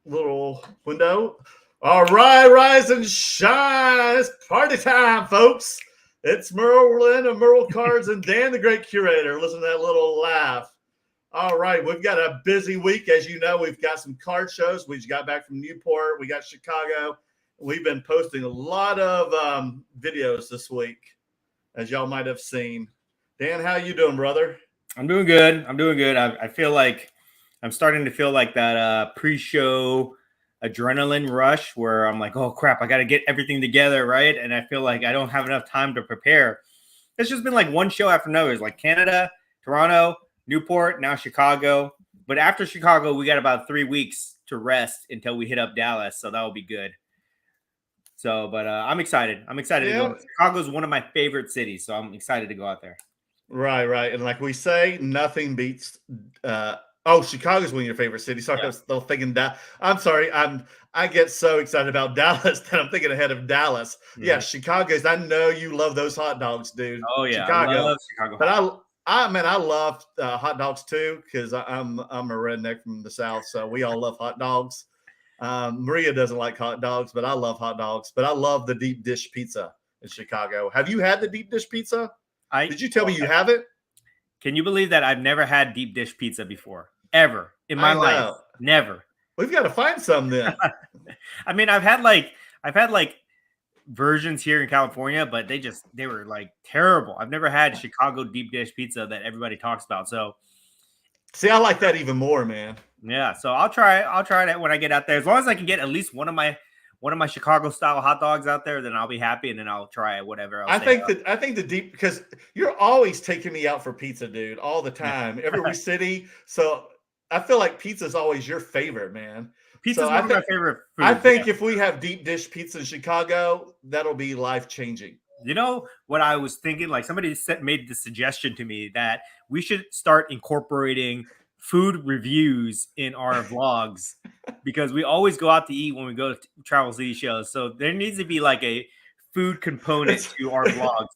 little window. All right, rise and shine. It's party time, folks. It's Merlin and Merle Cards and Dan, the great curator. Listen to that little laugh. All right, we've got a busy week. As you know, we've got some card shows. We just got back from Newport. We got Chicago. We've been posting a lot of videos this week, as y'all might have seen. Dan, how you doing, brother? I'm doing good. I feel like I'm starting to feel like that pre-show adrenaline rush where I'm like, oh crap, I got to get everything together, right? And I feel like I don't have enough time to prepare. It's just been like one show after another. It's like Canada, Toronto, Newport, now Chicago. But after Chicago, we got about 3 weeks to rest until we hit up Dallas, so that'll be good. So, but I'm excited. I'm excited to go. Chicago's one of my favorite cities, so I'm excited to go out there. Right. And like we say, nothing beats Chicago's one of your favorite cities. Sorry, I was still thinking that. I'm sorry. I get so excited about Dallas that I'm thinking ahead of Dallas. Mm-hmm. Yeah, Chicago's. I know you love those hot dogs, dude. Oh yeah, Chicago. I love Chicago. But I love hot dogs too because I'm a redneck from the South, so we all love hot dogs. Maria doesn't like hot dogs, but I love hot dogs. But I love the deep dish pizza in Chicago. Have you had the deep dish pizza? Did you tell me you haven't? Can you believe that I've never had deep dish pizza before? Ever in my life. Never. We've got to find some then. I mean, I've had like versions here in California, but they were like terrible. I've never had Chicago deep dish pizza that everybody talks about. So see, I like that even more, man. Yeah. So I'll try that when I get out there. As long as I can get at least one of my Chicago style hot dogs out there, then I'll be happy, and then I'll try whatever else. I think the deep, because you're always taking me out for pizza, dude, all the time, every city. So I feel like pizza's always your favorite, man. Pizza's one of my favorite foods. I think if we have deep dish pizza in Chicago, that'll be life changing. You know what I was thinking? Like somebody made the suggestion to me that we should start incorporating food reviews in our vlogs because we always go out to eat when we go to Travel City shows. So there needs to be like a food component to our vlogs.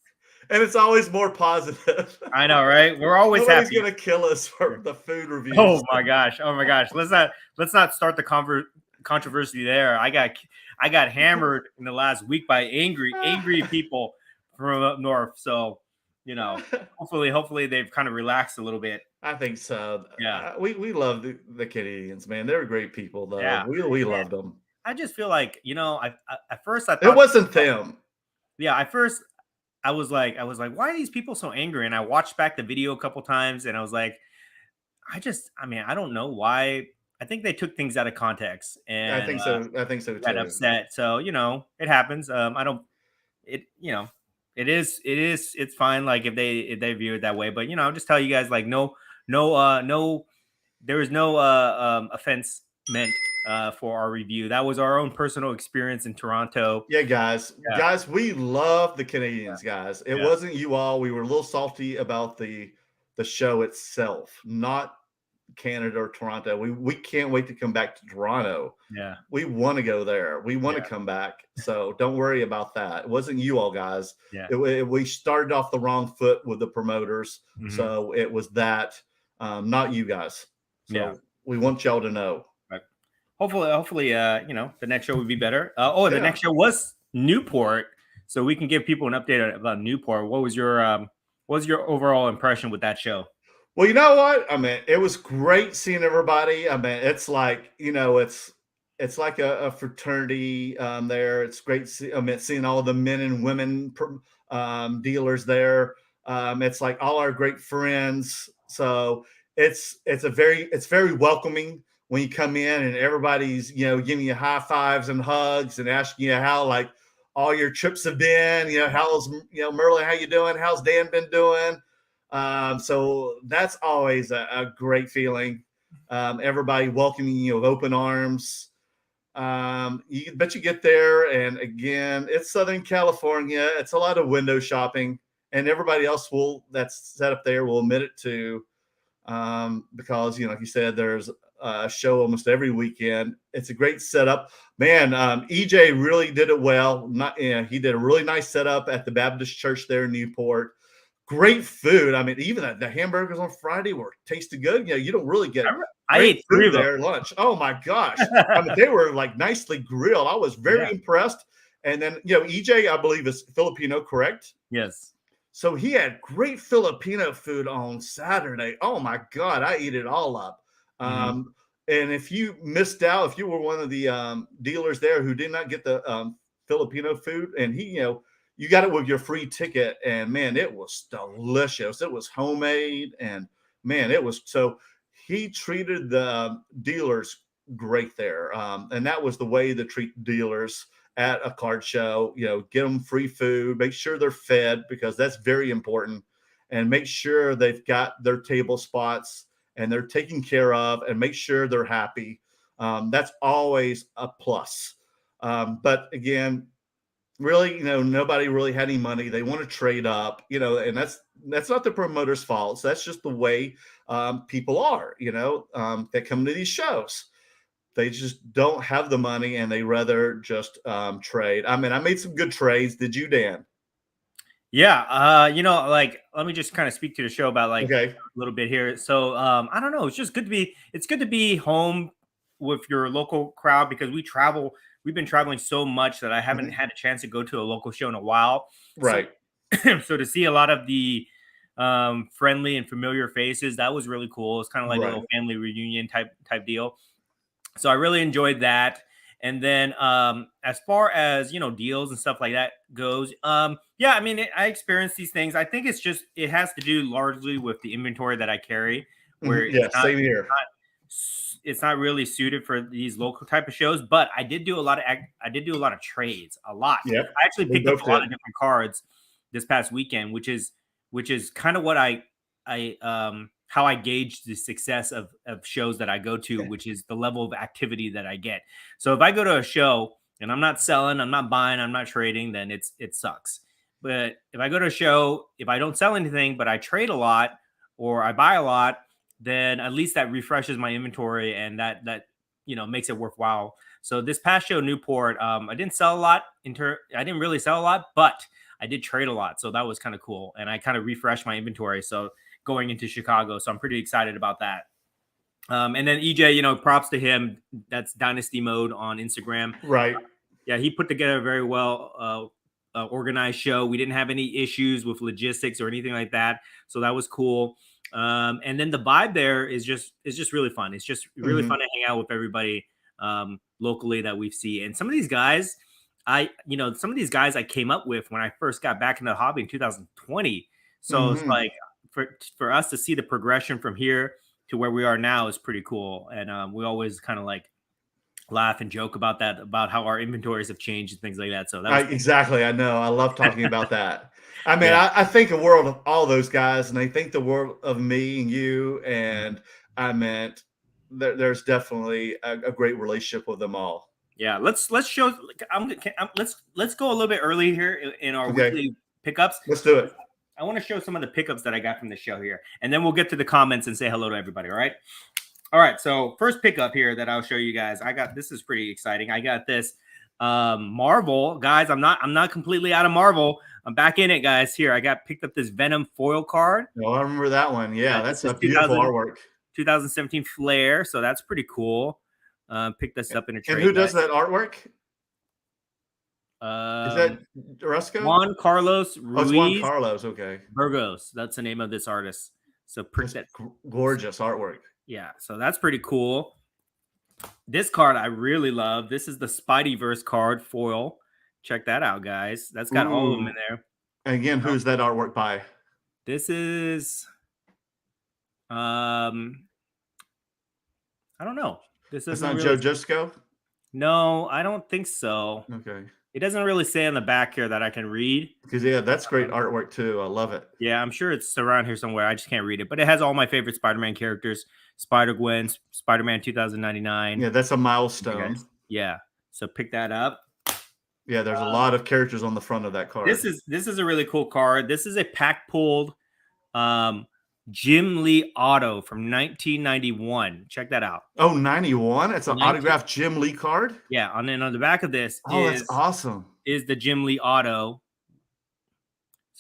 And it's always more positive. I know, right? We're always Nobody's happy. Gonna kill us for the food reviews. Oh my gosh. Let's not start the controversy there. I got hammered in the last week by angry people from up north. So, you know, hopefully they've kind of relaxed a little bit. I think so. Yeah, we love the Canadians, man. They're great people, though. Yeah, we love them. I just feel like, you know, at first I thought it wasn't them. Yeah, at first I was like, why are these people so angry? And I watched back the video a couple times, and I was like, I don't know why. I think they took things out of context, and I think so too. Got upset. So you know, it happens. It's fine. Like if they view it that way, but you know, I'll just tell you guys like there was no offense meant for our review. That was our own personal experience in Toronto. Yeah, guys, we love the Canadians, guys. It wasn't you all. We were a little salty about the show itself, not Canada or Toronto. We can't wait to come back to Toronto. Yeah, we want to go there. We want to come back. So don't worry about that. It wasn't you all, guys. Yeah, we started off the wrong foot with the promoters. Mm-hmm. So it was that, not you guys. So we want y'all to know. Right. Hopefully, you know, the next show would be better. The next show was Newport, so we can give people an update about Newport. What was your overall impression with that show? Well, you know what? I mean, it was great seeing everybody. I mean, it's like, you know, it's like a fraternity there. It's great seeing all the men and women dealers there. It's like all our great friends. So it's very welcoming when you come in and everybody's, you know, giving you high fives and hugs and asking you how like all your trips have been. You know, how's, you know, Merlin, how you doing? How's Dan been doing? So that's always a great feeling. Everybody welcoming you with open arms. You get there, and again, it's Southern California. It's a lot of window shopping, and everybody else that's set up there will admit it too. Because, you know, like you said, there's a show almost every weekend. It's a great setup, man. EJ really did it well. He did a really nice setup at the Baptist Church there in Newport. great food. I mean, even the hamburgers on Friday were tasted good. You know, you don't really get I great ate 3 food of them. there at lunch. Oh my gosh. I mean, they were like nicely grilled. I was very Yeah. impressed. And then, you know, EJ, I believe, is Filipino, correct? Yes. So he had great Filipino food on Saturday. Oh my God, I eat it all up. Mhm. And if you missed out, if you were one of the dealers there who did not get the Filipino food, and he, you know, you got it with your free ticket, and man, it was delicious. It was homemade, and man, it was so. He treated the dealers great there, and that was the way to treat dealers at a card show. You know, get them free food, make sure they're fed because that's very important, and make sure they've got their table spots and they're taken care of, and make sure they're happy. That's always a plus. But again, really, you know, nobody really had any money. They want to trade up, you know, and that's not the promoter's fault. So that's just the way people are, you know, that come to these shows. They just don't have the money and they rather just trade. I mean, I made some good trades. Did you, Dan? Yeah, like let me just kind of speak to the show about like Okay. a little bit here. So, I don't know, it's good to be home with your local crowd because we've been traveling so much that I haven't Mhm. had a chance to go to a local show in a while. So, Right. so to see a lot of the friendly and familiar faces, that was really cool. It's kind of like a Right. little family reunion type deal. So I really enjoyed that. And then as far as deals and stuff like that goes, yeah, I mean I experienced these things. I think it has to do largely with the inventory that I carry, where Mhm. Yeah. Same here. it's not really suited for these local type of shows. But I did do a lot of trades, a lot. Yep. I actually We picked up both a lot did. of different cards this past weekend, which is kind of what I how I gauge the success of shows that I go to, which is the level of activity that I get. So if I go to a show and I'm not selling, I'm not buying, I'm not trading, then it sucks. But if I go to a show, if I don't sell anything, but I trade a lot or I buy a lot, then at least that refreshes my inventory and that makes it worthwhile. So this past show, Newport, I didn't sell a lot. I didn't really sell a lot, but I did trade a lot, so that was kind of cool, and I kind of refreshed my inventory. So going into Chicago, so I'm pretty excited about that. And then EJ, props to him. That's Dynasty Mode on Instagram. Right. Yeah, he put together a very well organized show. We didn't have any issues with logistics or anything like that, so that was cool. And then the vibe there is just really fun. It's just really fun Hmm. to hang out with everybody locally that we see. And some of these guys, some of these guys I came up with when I first got back into the hobby in 2020. So it's Hmm. like for us to see the progression from here to where we are now is pretty cool. And we always kind of like laugh and joke about that, about how our inventories have changed and things like that. So that was Exactly. I know. I love talking about that. I mean, yeah, I think the world of all those guys, and they think the world of me and you. And I meant there's definitely a great relationship with them all. yeah. Let's show. Let's go a little bit early here in our Okay. weekly pickups. Let's do it. I want to show some of the pickups that I got from the show here, and then we'll get to the comments and say hello to everybody. All right. All right. So first pickup here that I'll show you guys. This is pretty exciting. I got this Marvel, guys. I'm not completely out of Marvel. I'm back in it, guys. Here, I picked up this Venom foil card. Oh, I remember that one. Yeah, This that's is a beautiful artwork. 2017 Flair, so that's pretty cool. Picked this up in a And who trade, does guys. that artwork? Is that Um, Rusco? Juan Carlos Oh, it's Juan Ruiz Carlos. Okay. Burgos. That's the name of this artist. So That's gorgeous artwork. yeah, so that's pretty cool. This card I really love. This is the Spideyverse card foil. Check that out, guys. That's got all of them in Ooh. there. And again, who's that artwork by? This is I don't know. This That's doesn't not Joe really. Jusco? No, I don't think so. Okay. It doesn't really say on the back here that I can read. Because yeah, that's great artwork too. I love it. Yeah, I'm sure it's around here somewhere. I just can't read it. But it has all my favorite Spider-Man characters: Spider-Gwen, Spider-Man 2099. Yeah, that's a Okay, milestone. guys. Yeah. So pick that up. Yeah, there's a lot of characters on the front of that This card. is a really cool card. This is a pack pulled Jim Lee auto from 1991. Check that out. Oh, 91? It's an 19 autographed Jim Lee card? Yeah, and then on the back of this Oh, that's awesome. is the Jim Lee auto.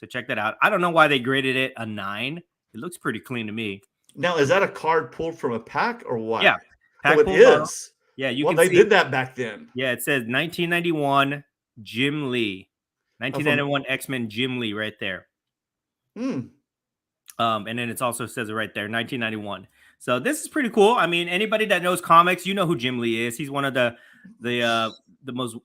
So check that out. I don't know why they graded it a 9. It looks pretty clean to me. Now, is that a card pulled from a pack or what? Yeah. Pack Oh, it pulled out. is. Yeah, you Well, can they see. did that back then. Yeah, it says 1991 Jim Lee. 1991 X-Men Jim Lee right there. Hmm. And then it also says it right there, 1991. So this is pretty cool. I mean, anybody that knows comics, you know who Jim Lee is. He's one of the most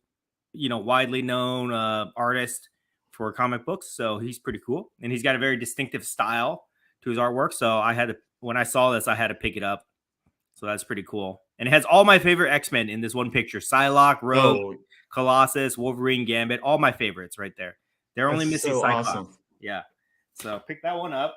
widely known artists for comic books. So he's pretty cool, and he's got a very distinctive style to his artwork. So when I saw this, I had to pick it up. So that's pretty cool. And it has all my favorite X-Men in this one picture: Psylocke, Rogue, Colossus, Wolverine, Gambit. All my favorites right there. They're only missing Cyclops. Awesome. Yeah. So pick that one up.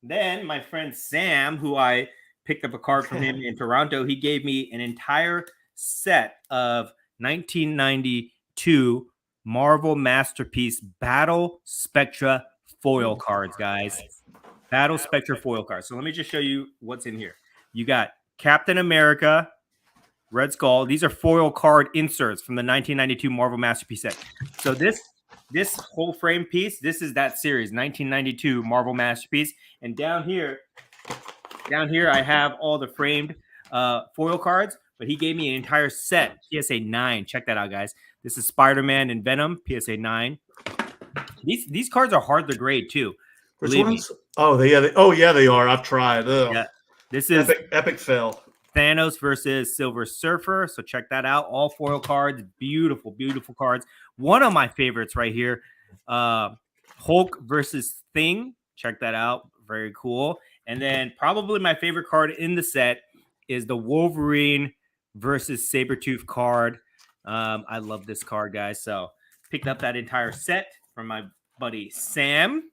Then my friend Sam, who I picked up a card from him in Toronto, he gave me an entire set of 1992 Marvel Masterpiece Battle Spectra foil cards, guys. Battle Spectra foil cards. So let me just show you what's in here. You got Captain America, Red Skull. These are foil card inserts from the 1992 Marvel Masterpiece set. So this whole frame piece, this is that series, 1992 Marvel Masterpiece. And down here I have all the framed foil cards, but he gave me an entire set, PSA 9. Check that out, guys. This is Spider-Man and Venom, PSA 9. These cards are hard to grade too. Which ones? Oh, they are. I've tried. Ugh. Yeah. This is epic fail. Thanos versus Silver Surfer. So check that out. All foil cards. Beautiful, beautiful cards. One of my favorites right here. Hulk versus Thing. Check that out. Very cool. And then probably my favorite card in the set is the Wolverine versus Sabretooth card. I love this card, guys. So picked up that entire set from my buddy Sam.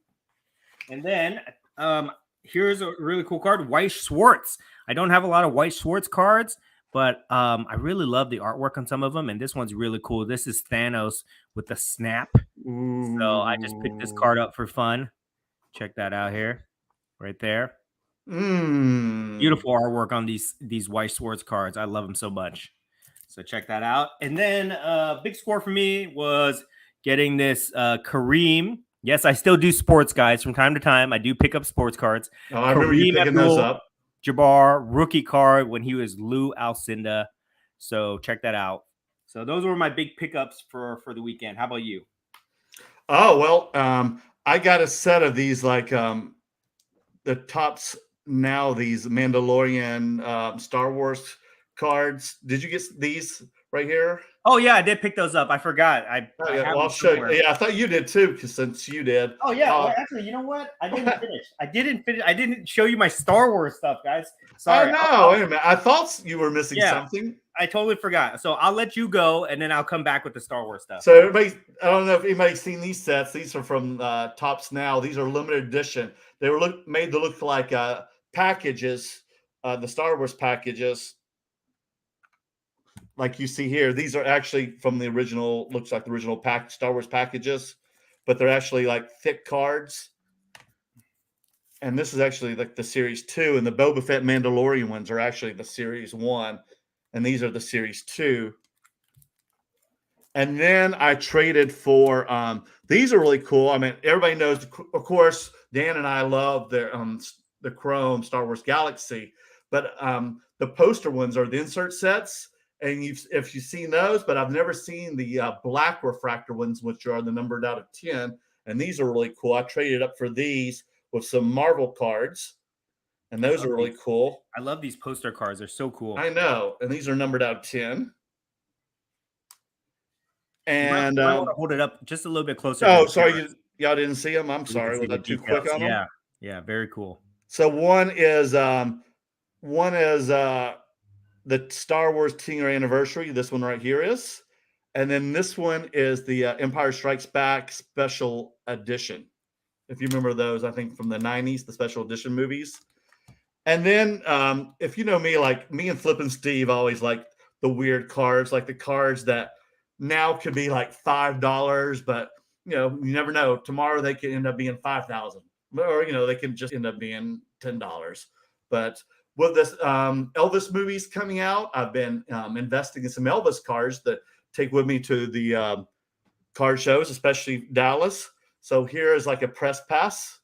And then here's a really cool card, Weiss Schwarz. I don't have a lot of Weiss Schwarz cards, but I really love the artwork on some of them, and this one's really cool. This is Thanos with the snap. Ooh. So I just picked this card up for fun. Check that out here, right there. Beautiful artwork on these Weiss Schwarz cards. I love them so much. So check that out. And then big score for me was getting this Kareem. Yes, I still do sports, guys. From time to time, I do pick up sports cards. Oh, I remember you picking those up. Jabbar rookie card when he was Lou Alcindor. So check that out. So those were my big pickups for the weekend. How about you? Oh, well, I got a set of these, like the Tops Now, these Mandalorian Star Wars cards. Did you get these right here? Oh yeah, I did pick those up. I forgot. I'll show you. Yeah, I thought you did too, since you did. Oh yeah. Well, actually, you know what? I didn't finish. I didn't show you my Star Wars stuff, guys. Sorry. Oh no, wait a minute. I thought you were missing something. I totally forgot. So I'll let you go, and then I'll come back with the Star Wars stuff. So everybody, I don't know if anybody's seen these sets. These are from Tops Now. These are limited edition. They were made to look like packages, the Star Wars packages. Like you see here, these are actually from the original, looks like the original Star Wars packages, but they're actually like thick cards. And this is actually like the Series 2, and the Boba Fett Mandalorian ones are actually the Series 1, and these are the Series 2. And then I traded for, these are really cool. I mean, everybody knows, of course, Dan and I love the Chrome Star Wars Galaxy, but the poster ones are the insert sets. And if you've seen those, but I've never seen the black refractor ones, which are the numbered out of 10. And these are really cool. I traded up for these with some Marvel cards. And those are really cool. I love these poster cards. They're so cool. I know. And these are numbered out of 10. And I want to hold it up just a little bit closer. Oh, sorry. Y'all didn't see them? I'm sorry. Was I too quick on them? Yeah. Very cool. So one is the Star Wars 10-year anniversary. This one right here is. And then this one is the Empire Strikes Back special edition. If you remember those, I think from the 90s, the special edition movies. And then if you know me, like me and Flip and Steve always like the weird cards, like the cards that now could be like $5, but you never know. Tomorrow they could end up being $5,000, or they can just end up being $10. But with this Elvis movies coming out, I've been investing in some Elvis cards that take with me to the card shows, especially Dallas. So here is like a press pass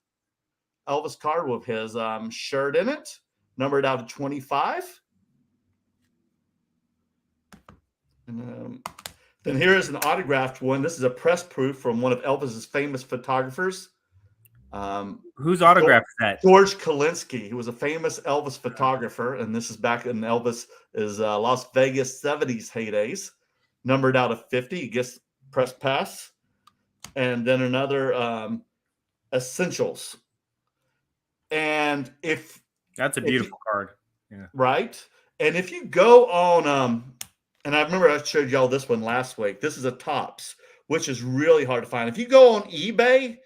Elvis card with his shirt in it, numbered out of 25. And then here is an autographed one. This is a press proof from one of Elvis's famous photographers. Whose autograph is that? George Kalinsky, who was a famous Elvis photographer, and this is back in Elvis' Las Vegas 70s heydays, numbered out of 50. He gets press pass. And then another Essentials. And that's a beautiful card. Yeah. Right. And if you go on and I remember I showed y'all this one last week. This is a Topps, which is really hard to find. If you go on eBay,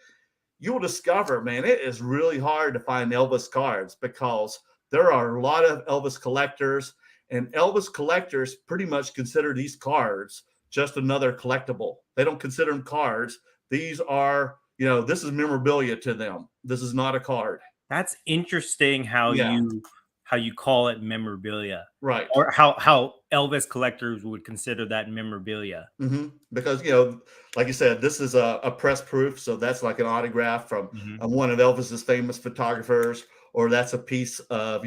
you will discover, man, it is really hard to find Elvis cards because there are a lot of Elvis collectors, and Elvis collectors pretty much consider these cards just another collectible. They don't consider them cards. These are, this is memorabilia to them. This is not a card. That's interesting how you call it memorabilia, right? Or how Elvis collectors would consider that memorabilia. Mm-hmm. Because like you said, this is a press proof, so that's like an autograph from one of Elvis's famous photographers, or that's a piece of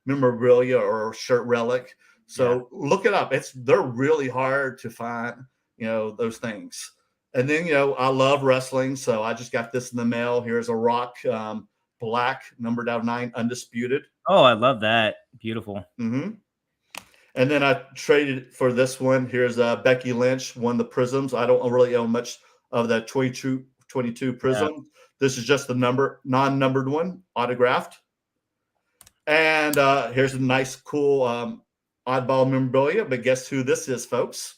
memorabilia or shirt relic. So look it up. They're really hard to find, those things. And then I love wrestling, so I just got this in the mail. Here's a Rock black, numbered out of 9, undisputed. Oh, I love that. Beautiful. Mm-hmm. And then I traded for this one. Here's Becky Lynch, won the Prisms. I don't really own much of that 22 Prism. Yeah. This is just the non-numbered one, autographed. And here's a nice, cool oddball memorabilia. But guess who this is, folks?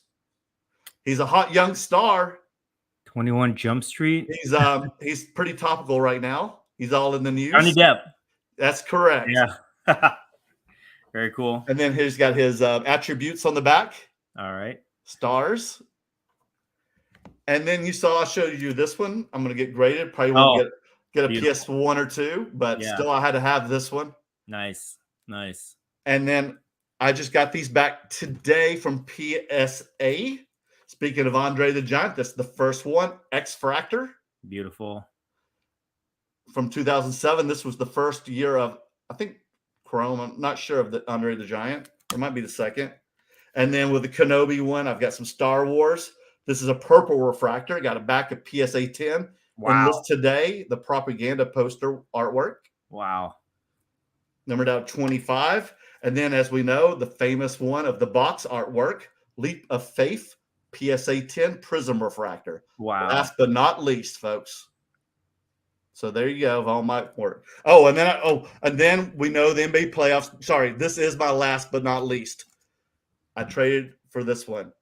He's a hot young star. 21 Jump Street. He's pretty topical right now. He's all in the news. Johnny Depp. That's correct. Yeah. Very cool. And then he's got his attributes on the back. All right. Stars. And then I showed you this one. I'm going to get graded. Probably won't get a PS1 or 2, but still I had to have this one. Nice. And then I just got these back today from PSA. Speaking of Andre the Giant, that's the first one, X Fractor. Beautiful. From 2007. This was the first year of, I think, Chrome. I'm not sure of the Andre the Giant. It might be the second. And then with the Kenobi one, I've got some Star Wars. This is a purple refractor. Got a back of PSA 10. Wow. And this today, the propaganda poster artwork. Wow. Numbered out 25. And then, as we know, the famous one of the box artwork, Leap of Faith, PSA 10 Prism refractor. Wow. Last but not least, folks. So there you go, of all my work. Oh, and then we know the NBA playoffs. Sorry, this is my last but not least. I traded for this one.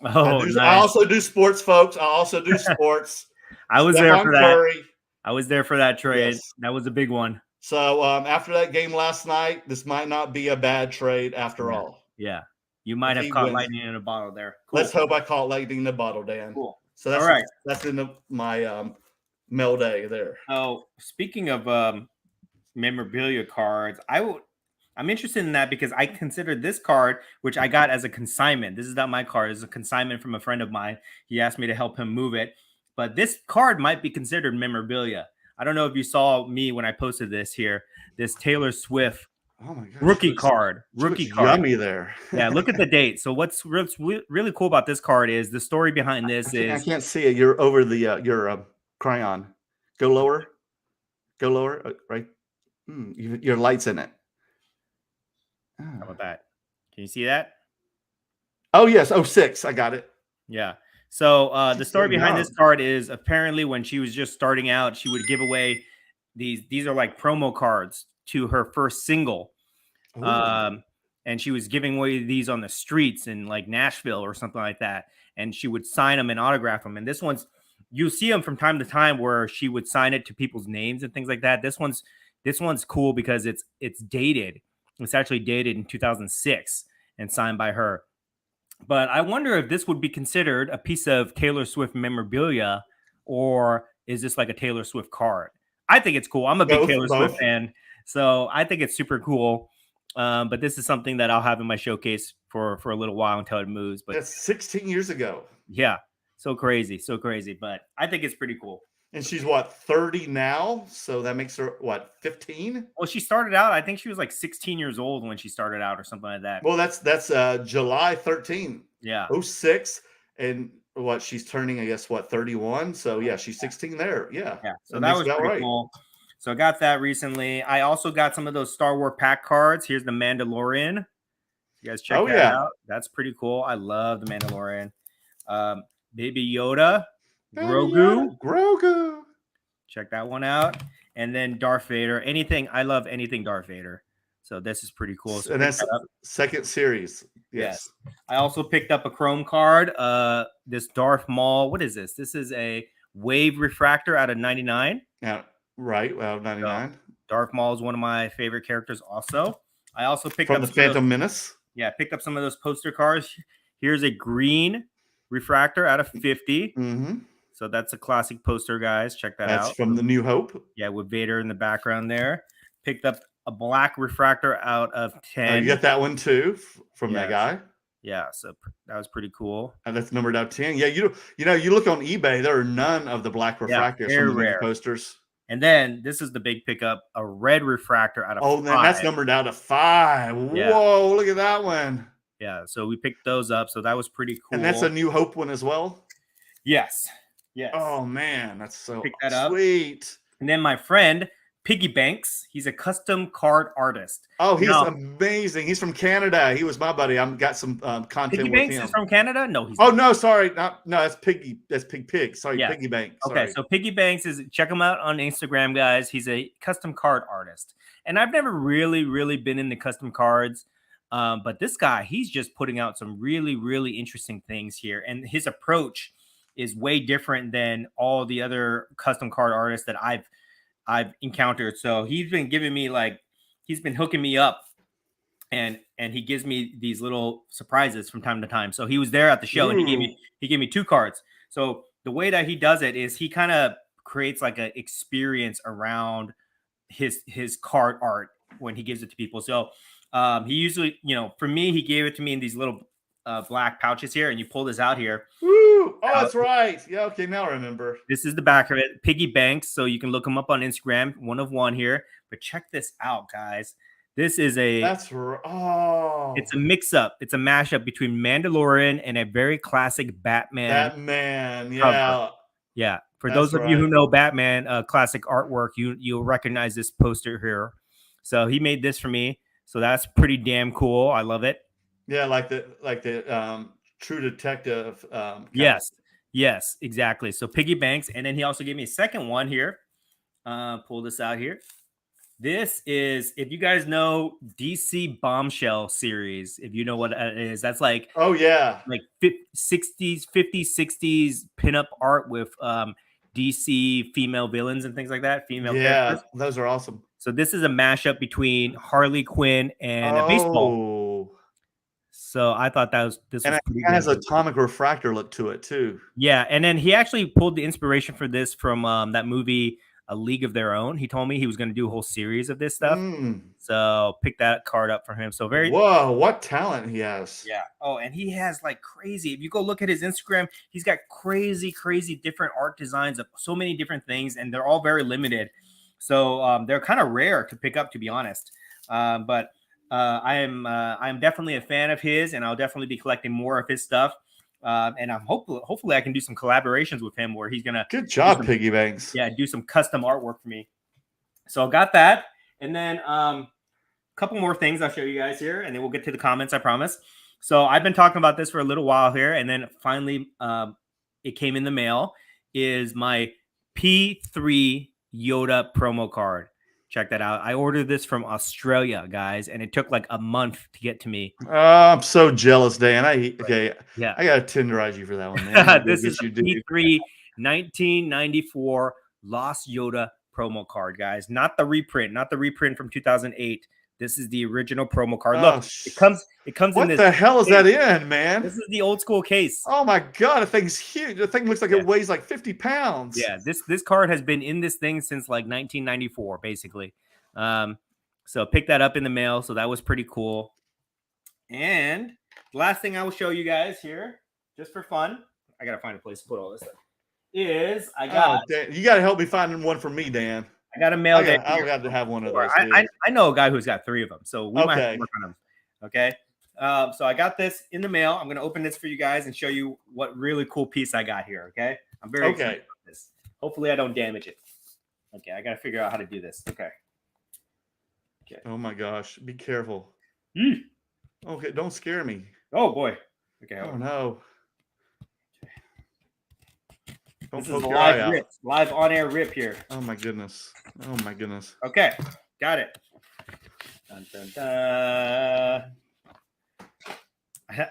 Oh, nice. I also do sports, folks. I also do sports. I was there for that. Curry. I was there for that trade. Yes. That was a big one. So after that game last night, this might not be a bad trade after all. Yeah. You might have caught lightning in a bottle there. Cool. Let's hope I caught lightning in a bottle, Dan. Cool. So that's all right. That's in my mail day there. Oh, speaking of memorabilia cards, I'm interested in that because I consider this card, which I got as a consignment. This is not my card. It's a consignment from a friend of mine. He asked me to help him move it. But this card might be considered memorabilia. I don't know if you saw me when I posted this here. This Taylor Swift rookie card. Yummy there. Yeah, look at the date. So what's really cool about this card is the story behind this I can't see it. You're over the your crayon. Go lower. Right. Your light's in it. How about that? Can you see that? Oh, yes. 06. I got it. Yeah. So the story behind this card is apparently when she was just starting out, she would give away these are like promo cards to her first single. And she was giving away these on the streets in like Nashville or something like that. And she would sign them and autograph them. And this one's, you see them from time to time where she would sign it to people's names and things like that. This one's cool because it's dated. It's actually dated in 2006 and signed by her. But I wonder if this would be considered a piece of Taylor Swift memorabilia, or is this like a Taylor Swift card? I think it's cool. I'm a big Taylor Swift fan, so I think it's super cool. But this is something that I'll have in my showcase for a little while until it moves. But that's 16 years ago. Yeah. So crazy, so crazy. But I think it's pretty cool. And she's what, 30 now? So that makes her what, 15? Well, she started out, I think she was like 16 years old when she started out or something like that. Well, that's July 13, Yeah. 06. And what, she's turning, I guess, what, 31? So yeah, she's 16 there. Yeah. Yeah. So That that makes was about pretty right. cool. So I got that recently. I also got some of those Star Wars pack cards. Here's the Mandalorian. You guys check Oh that yeah. out. That's pretty cool. I love the Mandalorian. Baby Yoda, Baby Grogu. Yoda, Grogu. Check that one out. And then Darth Vader. Anything. I love anything Darth Vader. So this is pretty cool. So And pick that's that up. second series. Yes. I also picked up a Chrome card. This Darth Maul. What is this? This is a Wave Refractor out of 99. Yeah. Right. Well, 99. So Darth Maul is one of my favorite characters. Also, I also picked From up the Phantom Menace. Yeah, picked up some of those poster cards. Here's a green refractor out of 50. Mm-hmm. So that's a classic poster, guys. Check that out. That's from the New Hope. Yeah, with Vader in the background there. Picked up a black refractor out of 10. You got that one too from that guy. Yeah, so that was pretty cool. And that's numbered out 10. Yeah, you look on eBay, there are none of the black refractors very from the rare posters. And then this is the big pickup, a red refractor out of 5. Then that's numbered out of 5. Yeah. Whoa, look at that one. Yeah, so we picked those up. So that was pretty cool. And that's a New Hope one as well? Yes. Yes. Oh, man, that's so Pick that sweet. Up. And then my friend, Piggy Banks, he's a custom card artist. Oh, he's amazing. He's from Canada. He was my buddy. I've got some content Piggy with Banks him. is from Canada? No, he's not. No, sorry. No, that's Piggy. That's Pig. Sorry, yeah. Piggy Banks. Okay, so Piggy Banks check him out on Instagram, guys. He's a custom card artist. And I've never really been into custom cards. But this guy, he's just putting out some really interesting things here. And his approach is way different than all the other custom card artists that I've encountered. So he's been giving me he's been hooking me up and he gives me these little surprises from time to time. So he was there at the show and he gave me 2 cards. So the way that he does it is he kind of creates like an experience around his card art when he gives it to people. So he usually, for me, he gave it to me in these little black pouches here, and you pull this out here. Woo! Oh, that's right. Yeah, okay, now I remember. This is the back of it. Piggy Banks, so you can look him up on Instagram, one of one here. But check this out, guys. This is it's a mix-up. It's a mashup between Mandalorian and a very classic Batman. Yeah. Cover. Yeah. For those of you who know Batman, classic artwork, you'll recognize this poster here. So he made this for me. So that's pretty damn cool. I love it. Yeah, like the True Detective. Yes, exactly. So Piggy Banks, and then he also gave me a second one here. Pull this out here. This is, if you guys know DC Bombshell series, if you know what it is, that's like 50s, 60s pinup art with DC female villains and things like that. Female characters. Those are awesome. So this is a mashup between Harley Quinn and a baseball. So I thought this was pretty good. It has a atomic refractor look to it too. Yeah, and then he actually pulled the inspiration for this from that movie, A League of Their Own. He told me he was going to do a whole series of this stuff. So pick that card up for him. So whoa, what talent he has. Yeah. Oh, and he has like crazy. If you go look at his Instagram, he's got crazy different art designs of so many different things, and they're all very limited. So they're kind of rare to pick up, to be honest. But I'm definitely a fan of his, and I'll definitely be collecting more of his stuff. And I'm hopefully I can do some collaborations with him where he's gonna. Good job, Piggy Banks. Yeah, do some custom artwork for me. So I got that, and then a couple more things I'll show you guys here, and then we'll get to the comments. I promise. So I've been talking about this for a little while here, and then finally it came in the mail. Is my P3 Yoda promo card. Check that out. I ordered this from Australia, guys, and it took like a month to get to me. I'm so jealous, Dan. I got to tenderize you for that one, man. This is a P3 1994 Lost Yoda promo card, guys. Not the reprint from 2008. This is the original promo card. Look, it comes what in this. What the hell is case. That in, man? This is the old school case. Oh my God, the thing's huge. The thing looks like it weighs like 50 pounds. Yeah, this card has been in this thing since like 1994, basically. So pick that up in the mail. So that was pretty cool. And the last thing I will show you guys here, just for fun, I gotta find a place to put all this stuff. I got you got to help me find one for me, Dan. a mail day. I got to have one of those. I know a guy who's got 3 of them, so we might have to work on them. Okay. So I got this in the mail. I'm gonna open this for you guys and show you what really cool piece I got here. Okay. I'm very excited about this. Hopefully I don't damage it. Okay, I gotta figure out how to do this. Okay. Oh my gosh, be careful. Okay, don't scare me. Oh boy. Okay. Oh no. This is a live rip, live on air rip here. Oh my goodness. Oh my goodness. Okay, got it. Dun, dun, dun.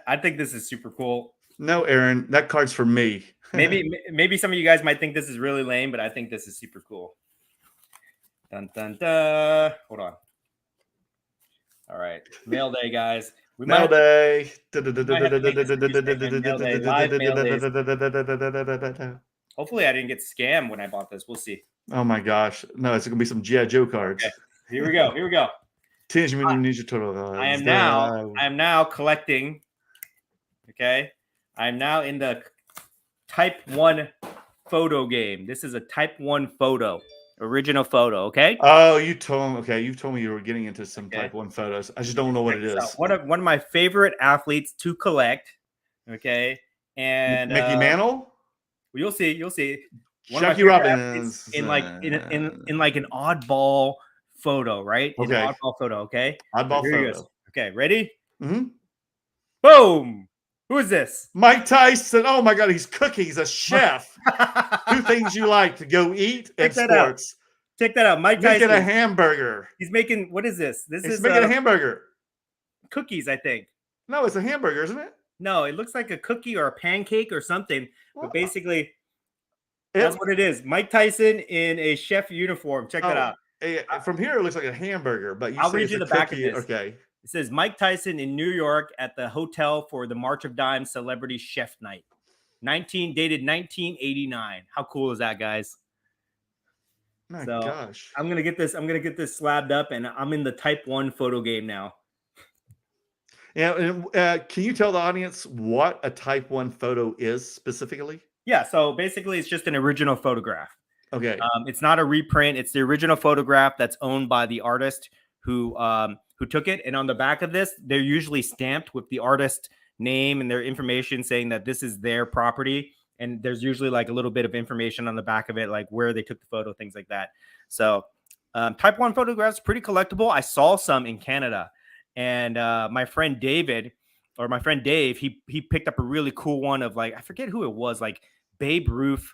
I think this is super cool. No, Aaron, that card's for me. maybe some of you guys might think this is really lame, but I think this is super cool. Dun dun dun. Hold on. All right, mail day, guys. Mail day. Hopefully, I didn't get scammed when I bought this. We'll see. Oh my gosh! No, it's gonna be some G.I. Joe cards. Okay. Here we go. Teenage Mutant Ninja Turtle. I am now collecting. Okay, I'm now in the Type 1 photo game. This is a Type 1 photo, original photo. Okay. Oh, you told me. Okay, you told me you were getting into some Type 1 photos. I just don't know what it is. One of my favorite athletes to collect. Okay, and Mickey Mantle. Well, you'll see. Jackie Robinson in like an oddball photo, right? Okay. An oddball photo. Okay. Oddball photo. Okay. Ready? Mm-hmm. Boom. Who is this? Mike Tyson. Oh my God, he's cooking. He's a chef. 2 things you like to go eat and sports. Check that out. Mike Tyson making a hamburger. He's making, what is this? He's making a hamburger. Cookies, I think. No, it's a hamburger, isn't it? No, it looks like a cookie or a pancake or something. But basically, that's what it is. Mike Tyson in a chef uniform. Check that out. From here, it looks like a hamburger, but I'll read you the back of this. Okay. It says Mike Tyson in New York at the hotel for the March of Dimes Celebrity Chef Night. Dated 1989. How cool is that, guys? My gosh. I'm gonna get this slabbed up, and I'm in the Type 1 photo game now. Yeah, can you tell the audience what a Type 1 photo is specifically? Yeah, so basically it's just an original photograph. Okay. It's not a reprint. It's the original photograph that's owned by the artist who took it. And on the back of this, they're usually stamped with the artist name and their information saying that this is their property. And there's usually like a little bit of information on the back of it, like where they took the photo, things like that. So Type 1 photographs, pretty collectible. I saw some in Canada. And my friend Dave, he picked up a really cool one of like, I forget who it was, like Babe Ruth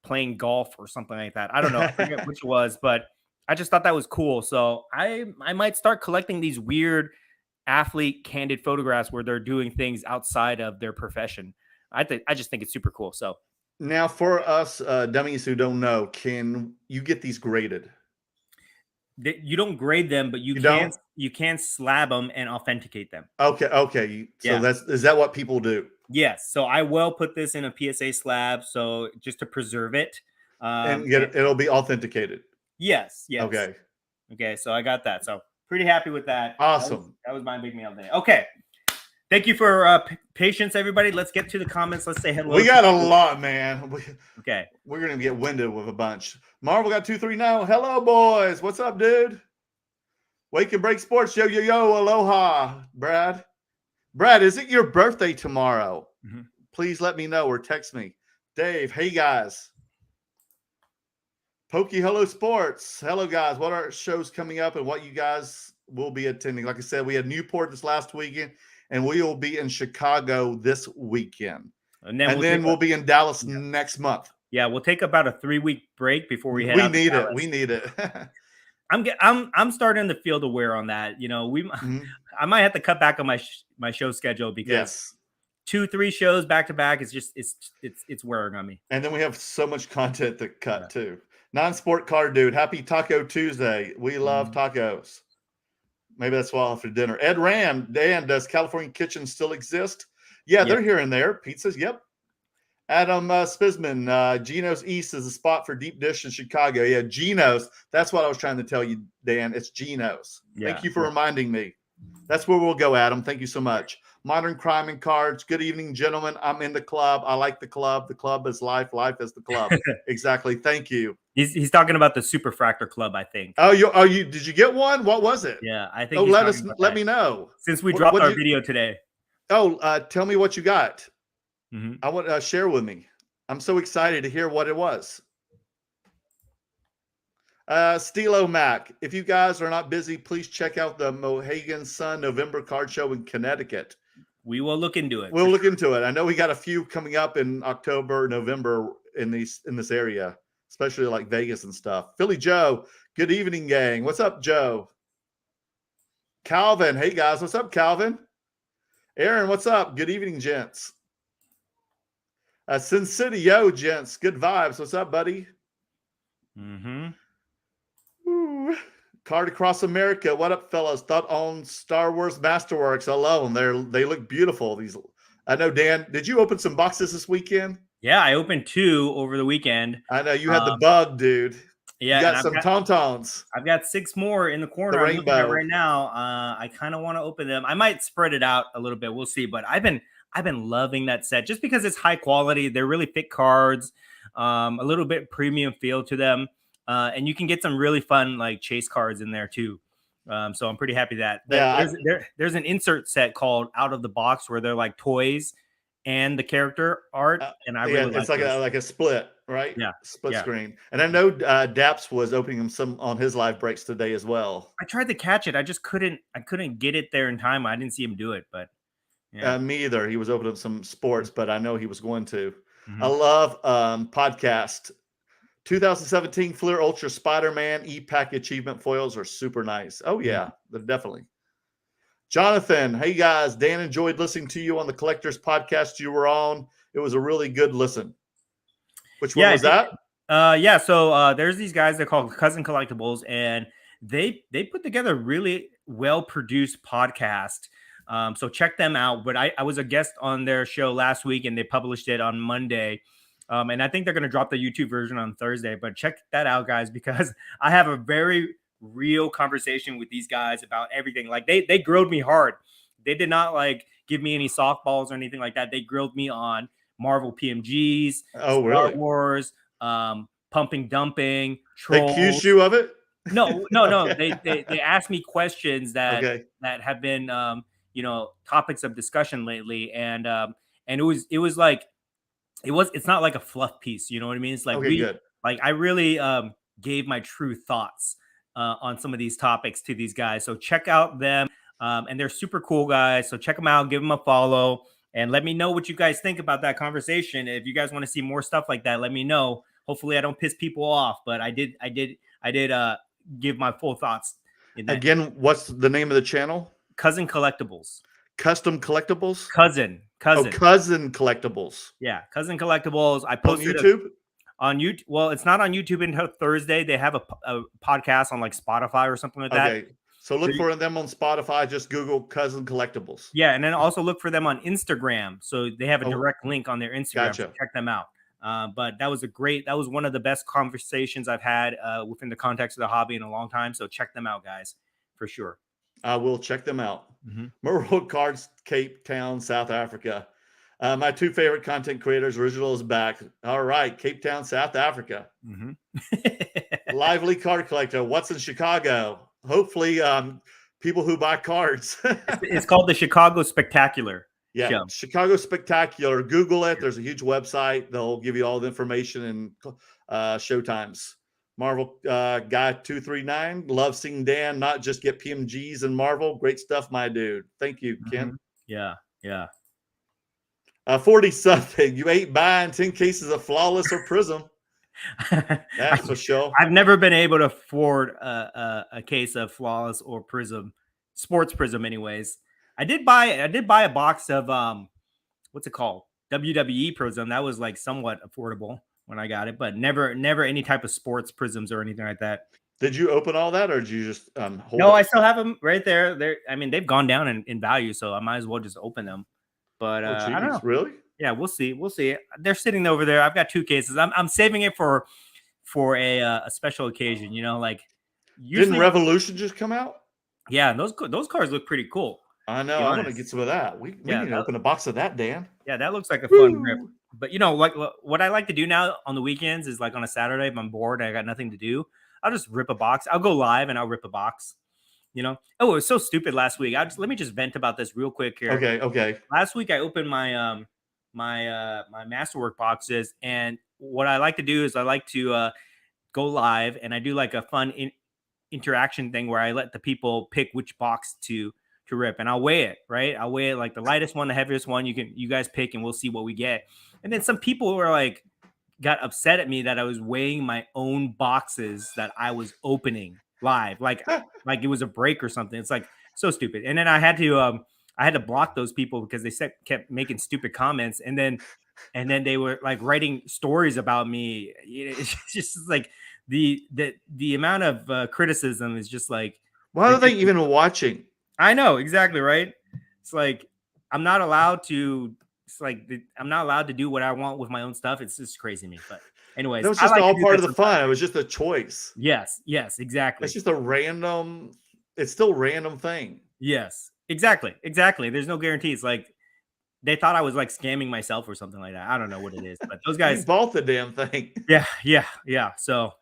playing golf or something like that. I don't know. I forget which it was, but I just thought that was cool. So I might start collecting these weird athlete candid photographs where they're doing things outside of their profession. I just think it's super cool. So now for us dummies who don't know, can you get these graded? You don't grade them, but you can slab them and authenticate them. Okay. So is that what people do? Yes. So I will put this in a PSA slab, so just to preserve it. And it'll be authenticated. Yes. Okay. So I got that. So pretty happy with that. Awesome. That was my big mail day. Okay. Thank you for patience, everybody. Let's get to the comments. Let's say hello. We got a lot, man. Okay. We're going to get winded with a bunch. Marvel got 239. Hello, boys. What's up, dude? Wake and Break Sports. Yo, aloha. Brad, is it your birthday tomorrow? Mm-hmm. Please let me know or text me. Dave, hey, guys. Pokey, hello, sports. Hello, guys. What are shows coming up and what you guys will be attending? Like I said, we had Newport this last weekend, and we will be in Chicago this weekend. And then we'll be in Dallas next month. Yeah, we'll take about a 3-week break before we head out to Dallas. We need it. I'm starting to feel the wear on that. You know, I might have to cut back on my show schedule because 2-3 shows back to back is just it's wearing on me. And then we have so much content to cut too. Non-sport car dude, happy Taco Tuesday. We love tacos. Maybe that's why after dinner. Ed Ram, Dan, does California Kitchen still exist? Yeah, they're here and there. Pizzas, yep. Adam Spisman, Geno's East is a spot for deep dish in Chicago. Yeah, Geno's. That's what I was trying to tell you, Dan. It's Geno's. Yeah. Thank you for reminding me. That's where we'll go, Adam. Thank you so much. Modern Crime and Cards. Good evening, gentlemen. I'm in the club. I like the club. The club is life. Life is the club. Exactly. Thank you. He's talking about the Super Fractor Club, I think. Oh, did you get one? What was it? Yeah, I think. Oh, let me know. Since we dropped our video today. Oh, tell me what you got. Mm-hmm. I want to share with me. I'm so excited to hear what it was. Stilo Mac, if you guys are not busy, please check out the Mohegan Sun November card show in Connecticut. We will look into it. We'll look into it. I know we got a few coming up in October, November in this area, especially like Vegas and stuff. Philly Joe, good evening, gang. What's up, Joe? Calvin, hey guys, what's up, Calvin? Aaron, what's up? Good evening, gents. Sin City, yo, gents, good vibes. What's up, buddy? Mm-hmm. Ooh. Card Across America. What up, fellas? Thought on Star Wars Masterworks. I love them. They look beautiful. These. I know, Dan. Did you open some boxes this weekend? Yeah, I opened 2 over the weekend. I know you had the bug, dude. Yeah, you got some tauntauns. I've got 6 more in the corner. The I'm looking at rainbow. right now. I kind of want to open them. I might spread it out a little bit. We'll see. But I've been loving that set just because it's high quality. They're really thick cards. A little bit premium feel to them. And you can get some really fun like chase cards in there too. So I'm pretty happy that there's an insert set called Out of the Box where they're like toys and the character art. And I really it's like a split, right? Yeah, split screen. And I know Daps was opening them some on his live breaks today as well. I tried to catch it. I just couldn't get it there in time. I didn't see him do it, but yeah. Me either. He was opening some sports, but I know he was going to. Mm-hmm. I love podcast. 2017 Fleer Ultra Spider-Man E-Pack Achievement foils are super nice. Oh, yeah, they're definitely. Jonathan, hey, guys. Dan enjoyed listening to you on the Collectors podcast you were on. It was a really good listen. Which one was that? So there's these guys they're called Cousin Collectibles, and they put together a really well-produced podcast. So check them out. But I was a guest on their show last week, and they published it on Monday. And I think they're going to drop the YouTube version on Thursday, but check that out, guys, because I have a very real conversation with these guys about everything. Like they grilled me hard. They did not like give me any softballs or anything like that. They grilled me on Marvel PMGs, Star Wars, pumping, dumping, trolls. They accused you of it? No. They asked me questions that have been, topics of discussion lately. And it was like, it's not like a fluff piece, you know what I mean? It's like I really gave my true thoughts on some of these topics to these guys. So check out them, and they're super cool guys. So check them out, give them a follow, and let me know what you guys think about that conversation. If you guys want to see more stuff like that, let me know. Hopefully, I don't piss people off, but I did give my full thoughts. Again, what's the name of the channel? Cousin Collectibles. Custom Collectibles? Cousin. Oh, Cousin Collectibles. Yeah, Cousin Collectibles. I posted on YouTube? On YouTube. Well, it's not on YouTube until Thursday. They have a podcast on like Spotify or something like that. Okay. So look for them on Spotify. Just Google Cousin Collectibles. Yeah, and then also look for them on Instagram. So they have a direct link on their Instagram. Gotcha. So check them out. But that was one of the best conversations I've had within the context of the hobby in a long time. So check them out, guys, for sure. I will check them out. Mm-hmm. Merlin Cards, Cape Town, South Africa. My 2 favorite content creators, Original is back. All right, Cape Town, South Africa. Mm-hmm. Lively Card Collector. What's in Chicago? Hopefully, people who buy cards. It's called the Chicago Spectacular. Yeah, show. Chicago Spectacular. Google it. There's a huge website. They'll give you all the information and showtimes. Marvel Guy 239. Love seeing Dan not just get PMGs and Marvel. Great stuff, my dude. Thank you, Ken. Yeah. 40 something. You ain't buying 10 cases of Flawless or Prism. That's for sure. I've never been able to afford a case of Flawless or Prism, Sports Prism, anyways. I did buy a box of what's it called? WWE Prism. That was like somewhat affordable when I got it, but never any type of sports prisms or anything like that. Did you open all that, or did you just hold No, it? I still have them right there. I mean, they've gone down in value, so I might as well just open them. But I don't know. Really? Yeah, we'll see. They're sitting over there. I've got 2 cases. I'm saving it for a special occasion. You know, like usually, didn't Revolution just come out? Yeah, those cards look pretty cool. I To know. be I'm gonna honest. get some of that. We Yeah, need to open a box of that, Dan. yeah, that looks like a fun rip. Woo! But like what I like to do now on the weekends is like on a Saturday, if I'm bored and I got nothing to do, I'll just rip a box. I'll go live and I'll rip a box. Oh, it was so stupid last week. Let me just vent about this real quick here. Okay, okay. Last week I opened my masterwork boxes, and what I like to do is I like to go live and I do like a fun interaction thing where I let the people pick which box to rip, and I'll weigh it, right? I'll weigh it like the lightest one, the heaviest one. You guys pick and we'll see what we get. And then some people were like got upset at me that I was weighing my own boxes that I was opening live, like it was a break or something. It's like so stupid. And then I had to block those people because they kept making stupid comments, and then they were like writing stories about me. It's just like the amount of criticism is just like Why are they ridiculous. even watching? I know exactly, right? It's like I'm not allowed to. It's like I'm not allowed to do what I want with my own stuff. It's just crazy to me. But anyways, That was I just like to all do part that of the sometimes. fun. It was just a choice. Yes, It's exactly. just a random. It's still a random thing. Yes, exactly. There's no guarantees. Like they thought I was like scamming myself or something like that. I don't know what it is, but those You guys, bought the damn thing. yeah. So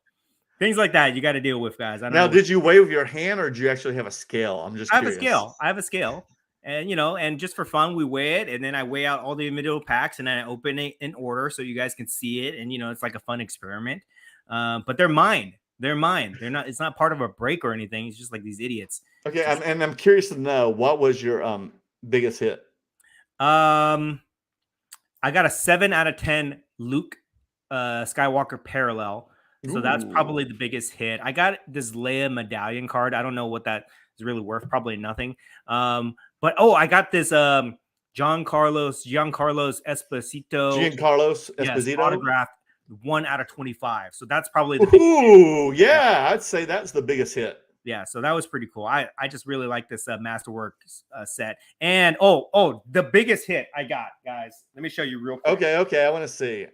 things like that you got to deal with, guys. I don't Now, know what. did you weigh with your hand or did you actually have a scale? I'm just I have a curious. scale. And and just for fun, we weigh it, and then I weigh out all the individual packs, and then I open it in order so you guys can see it, and it's like a fun experiment. But they're mine. They're mine. They're not. It's not part of a break or anything. It's just like these idiots. Okay, Just I'm curious to know what was your biggest hit. I got a 7 out of 10 Luke Skywalker parallel. So that's Ooh. probably the biggest hit. I got this Leia medallion card. I don't know what that is really worth. Probably nothing. But I got this Giancarlo Esposito. Giancarlos Yes, Esposito. autographed 1 out of 25. So that's probably the biggest hit. Ooh, yeah, I'd say that's the biggest hit. Yeah, so that was pretty cool. I just really like this Masterwork set. And the biggest hit I got, guys. Let me show you real quick. Okay, I want to see.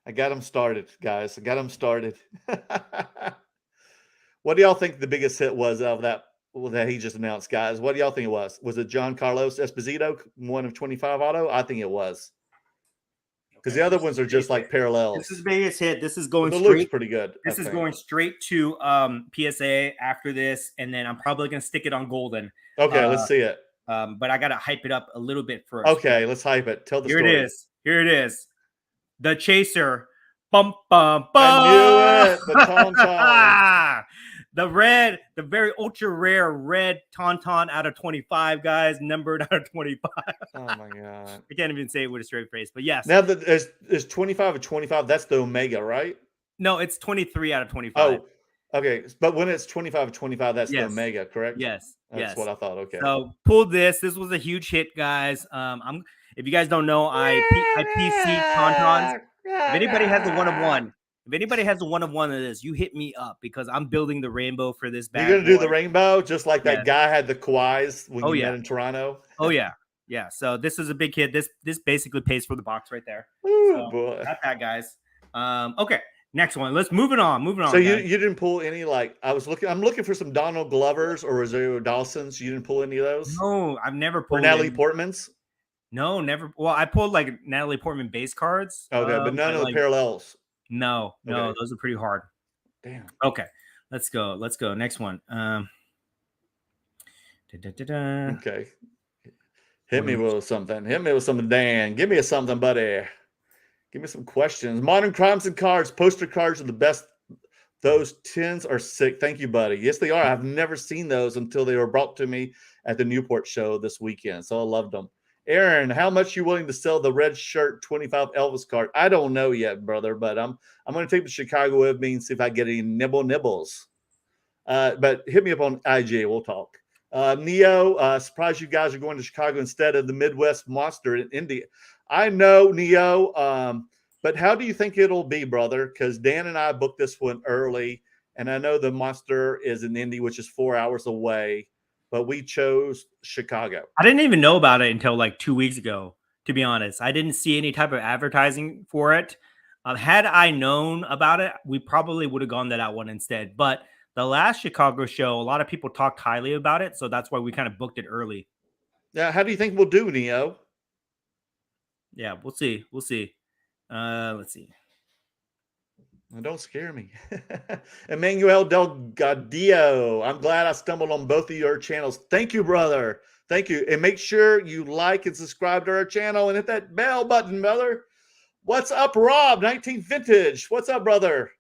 I got them started, guys. I got them started. What do y'all think the biggest hit was of that he just announced, guys? What do y'all think it was? Was it John Carlos Esposito, 1 of 25 auto? I think it was. Because the other ones are just like parallels. This is the biggest hit. This is But going the straight. Luke's pretty good. This is going straight to PSA after this, and then I'm probably gonna stick it on Golden. Okay, let's see it. But I gotta hype it up a little bit first. Okay, let's hype it. Tell the Here story. it is. Here it is. The Chaser. Bum bum bum. I knew it. The Tauntaun. The very ultra rare red Tauntaun out of 25, guys, numbered out of 25. Oh my god! I can't even say it with a straight face, but yes. Now that is 25 of 25. That's the Omega, right? No, it's 23 out of 25. Oh, okay. But when it's 25 of 25, that's the Yes. Omega, correct? Yes. That's what I thought. Okay. So pulled this. This was a huge hit, guys. If you guys don't know, I PC Tauntauns. If anybody has a 1 of 1, if anybody has a 1 of 1 of this, you hit me up because I'm building the rainbow for this bad. You're gonna do the rainbow just like that Yes. guy had the Kawhis when you met in Toronto. Oh yeah. Yeah. So this is a big hit. This basically pays for the box right there. Oh boy. Got that, guys. Okay. Next one. Let's moving on. So you didn't pull any I'm looking for some Donald Glovers or Rosario Dawson's. You didn't pull any of those? No, I've never Or pulled Natalie Portman's? No, never. Well, I pulled like Natalie Portman base cards. Okay, but none of the parallels. No, those are pretty hard. Damn. Okay, let's go. Next one. Okay. Hit me with something, Dan. Give me something, buddy. Give me some questions. Modern Crimes and Cards. Poster cards are the best. Those tins are sick. Thank you, buddy. Yes, they are. I've never seen those until they were brought to me at the Newport show this weekend. So I loved them. Aaron, how much you willing to sell the red shirt 25 Elvis card? I don't know yet, brother, but I'm going to take the Chicago with me and see if I get any nibbles. But hit me up on IG. We'll talk. Neo, surprised you guys are going to Chicago instead of the Midwest Monster in India. I know, Neo, but how do you think it'll be, brother? Because Dan and I booked this one early, and I know the Monster is in Indy, which is 4 hours away. But we chose Chicago. I didn't even know about it until like 2 weeks ago, to be honest. I didn't see any type of advertising for it. Had I known about it, we probably would have gone to that one instead. But the last Chicago show, a lot of people talked highly about it. So that's why we kind of booked it early. Yeah, how do you think we'll do, Neo? Yeah, we'll see. We'll see. Let's see. Don't scare me. Emmanuel Delgadillo. I'm glad I stumbled on both of your channels. Thank you, brother. Thank you. And make sure you like and subscribe to our channel and hit that bell button, brother. What's up, Rob? 19 Vintage. What's up, brother?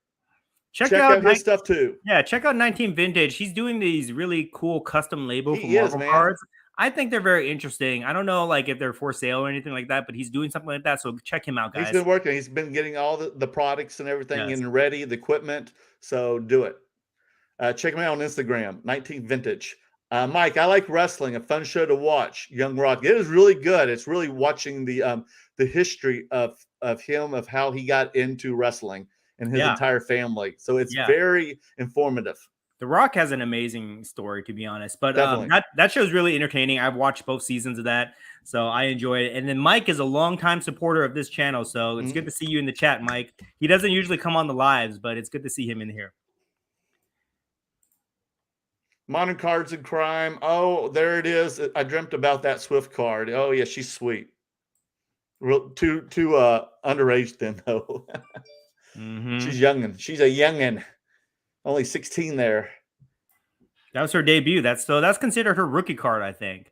Check out his stuff too. Yeah, check out 19 Vintage. He's doing these really cool custom label for He is, Marvel man. cards. I think they're very interesting. I don't know like if they're for sale or anything like that, but he's doing something like that. So check him out, guys. He's been working. He's been getting all the products and everything in ready, the equipment. So do it. Check him out on Instagram, 19 Vintage. Mike, I like wrestling. A fun show to watch. Young Rock. It is really good. It's really watching the history of him, of how he got into wrestling and his entire family. So it's very informative. The Rock has an amazing story, to be honest. But that show's really entertaining. I've watched both seasons of that, so I enjoyed it. And then Mike is a longtime supporter of this channel, so it's good to see you in the chat, Mike. He doesn't usually come on the lives, but it's good to see him in here. Modern Cards and Crime. Oh, there it is. I dreamt about that Swift card. Oh, yeah, she's sweet. Too underage then, though. She's youngin'. She's a youngin'. Only 16 there. That was her debut. That's considered her rookie card, I think,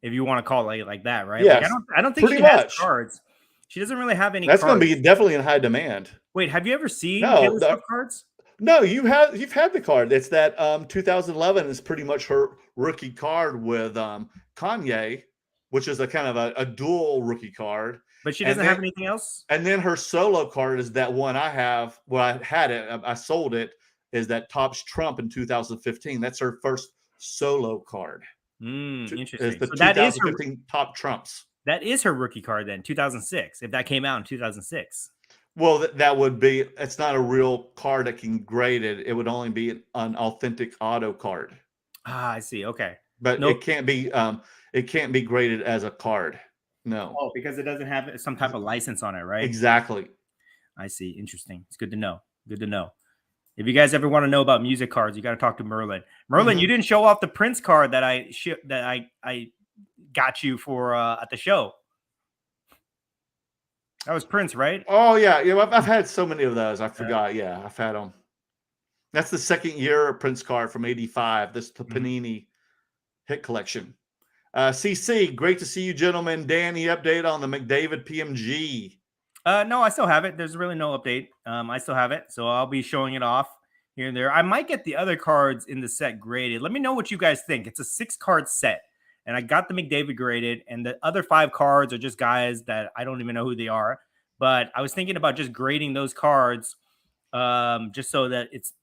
if you want to call it like that, right? Yes, like, I don't think she has cards. She doesn't really have any. That's going to be definitely in high demand. Wait, have you ever seen Taylor Swift cards? No, you've had the card. It's that 2011 is pretty much her rookie card with Kanye, which is a kind of a dual rookie card. But she doesn't have anything else. And then her solo card is that one I have. Well, I had it. I sold it. Is that Topps Trump in 2015? That's her first solo card. Interesting. Is the 2015 Top Trumps. That is her rookie card then, 2006. If that came out in 2006. Well, that would be. It's not a real card that can grade it. It would only be an authentic auto card. Ah, I see. Okay, but it can't be. It can't be graded as a card. No. Oh, because it doesn't have some type of license on it, right? Exactly. I see. Interesting. It's good to know. Good to know. If you guys ever want to know about music cards, you got to talk to Merlin. Merlin, you didn't show off the Prince card that I got you for at the show. That was Prince, right? Oh yeah, I've had so many of those. I forgot. Yeah, I've had them. That's the second year Prince card from '85. This is the Panini hit collection. CC, great to see you, gentlemen. Danny, update on the McDavid PMG. No, I still have it. There's really no update. I still have it, so I'll be showing it off here and there. I might get the other cards in the set graded. Let me know what you guys think. It's a 6-card set, and I got the McDavid graded, and the other 5 cards are just guys that I don't even know who they are. But I was thinking about just grading those cards, just so that it's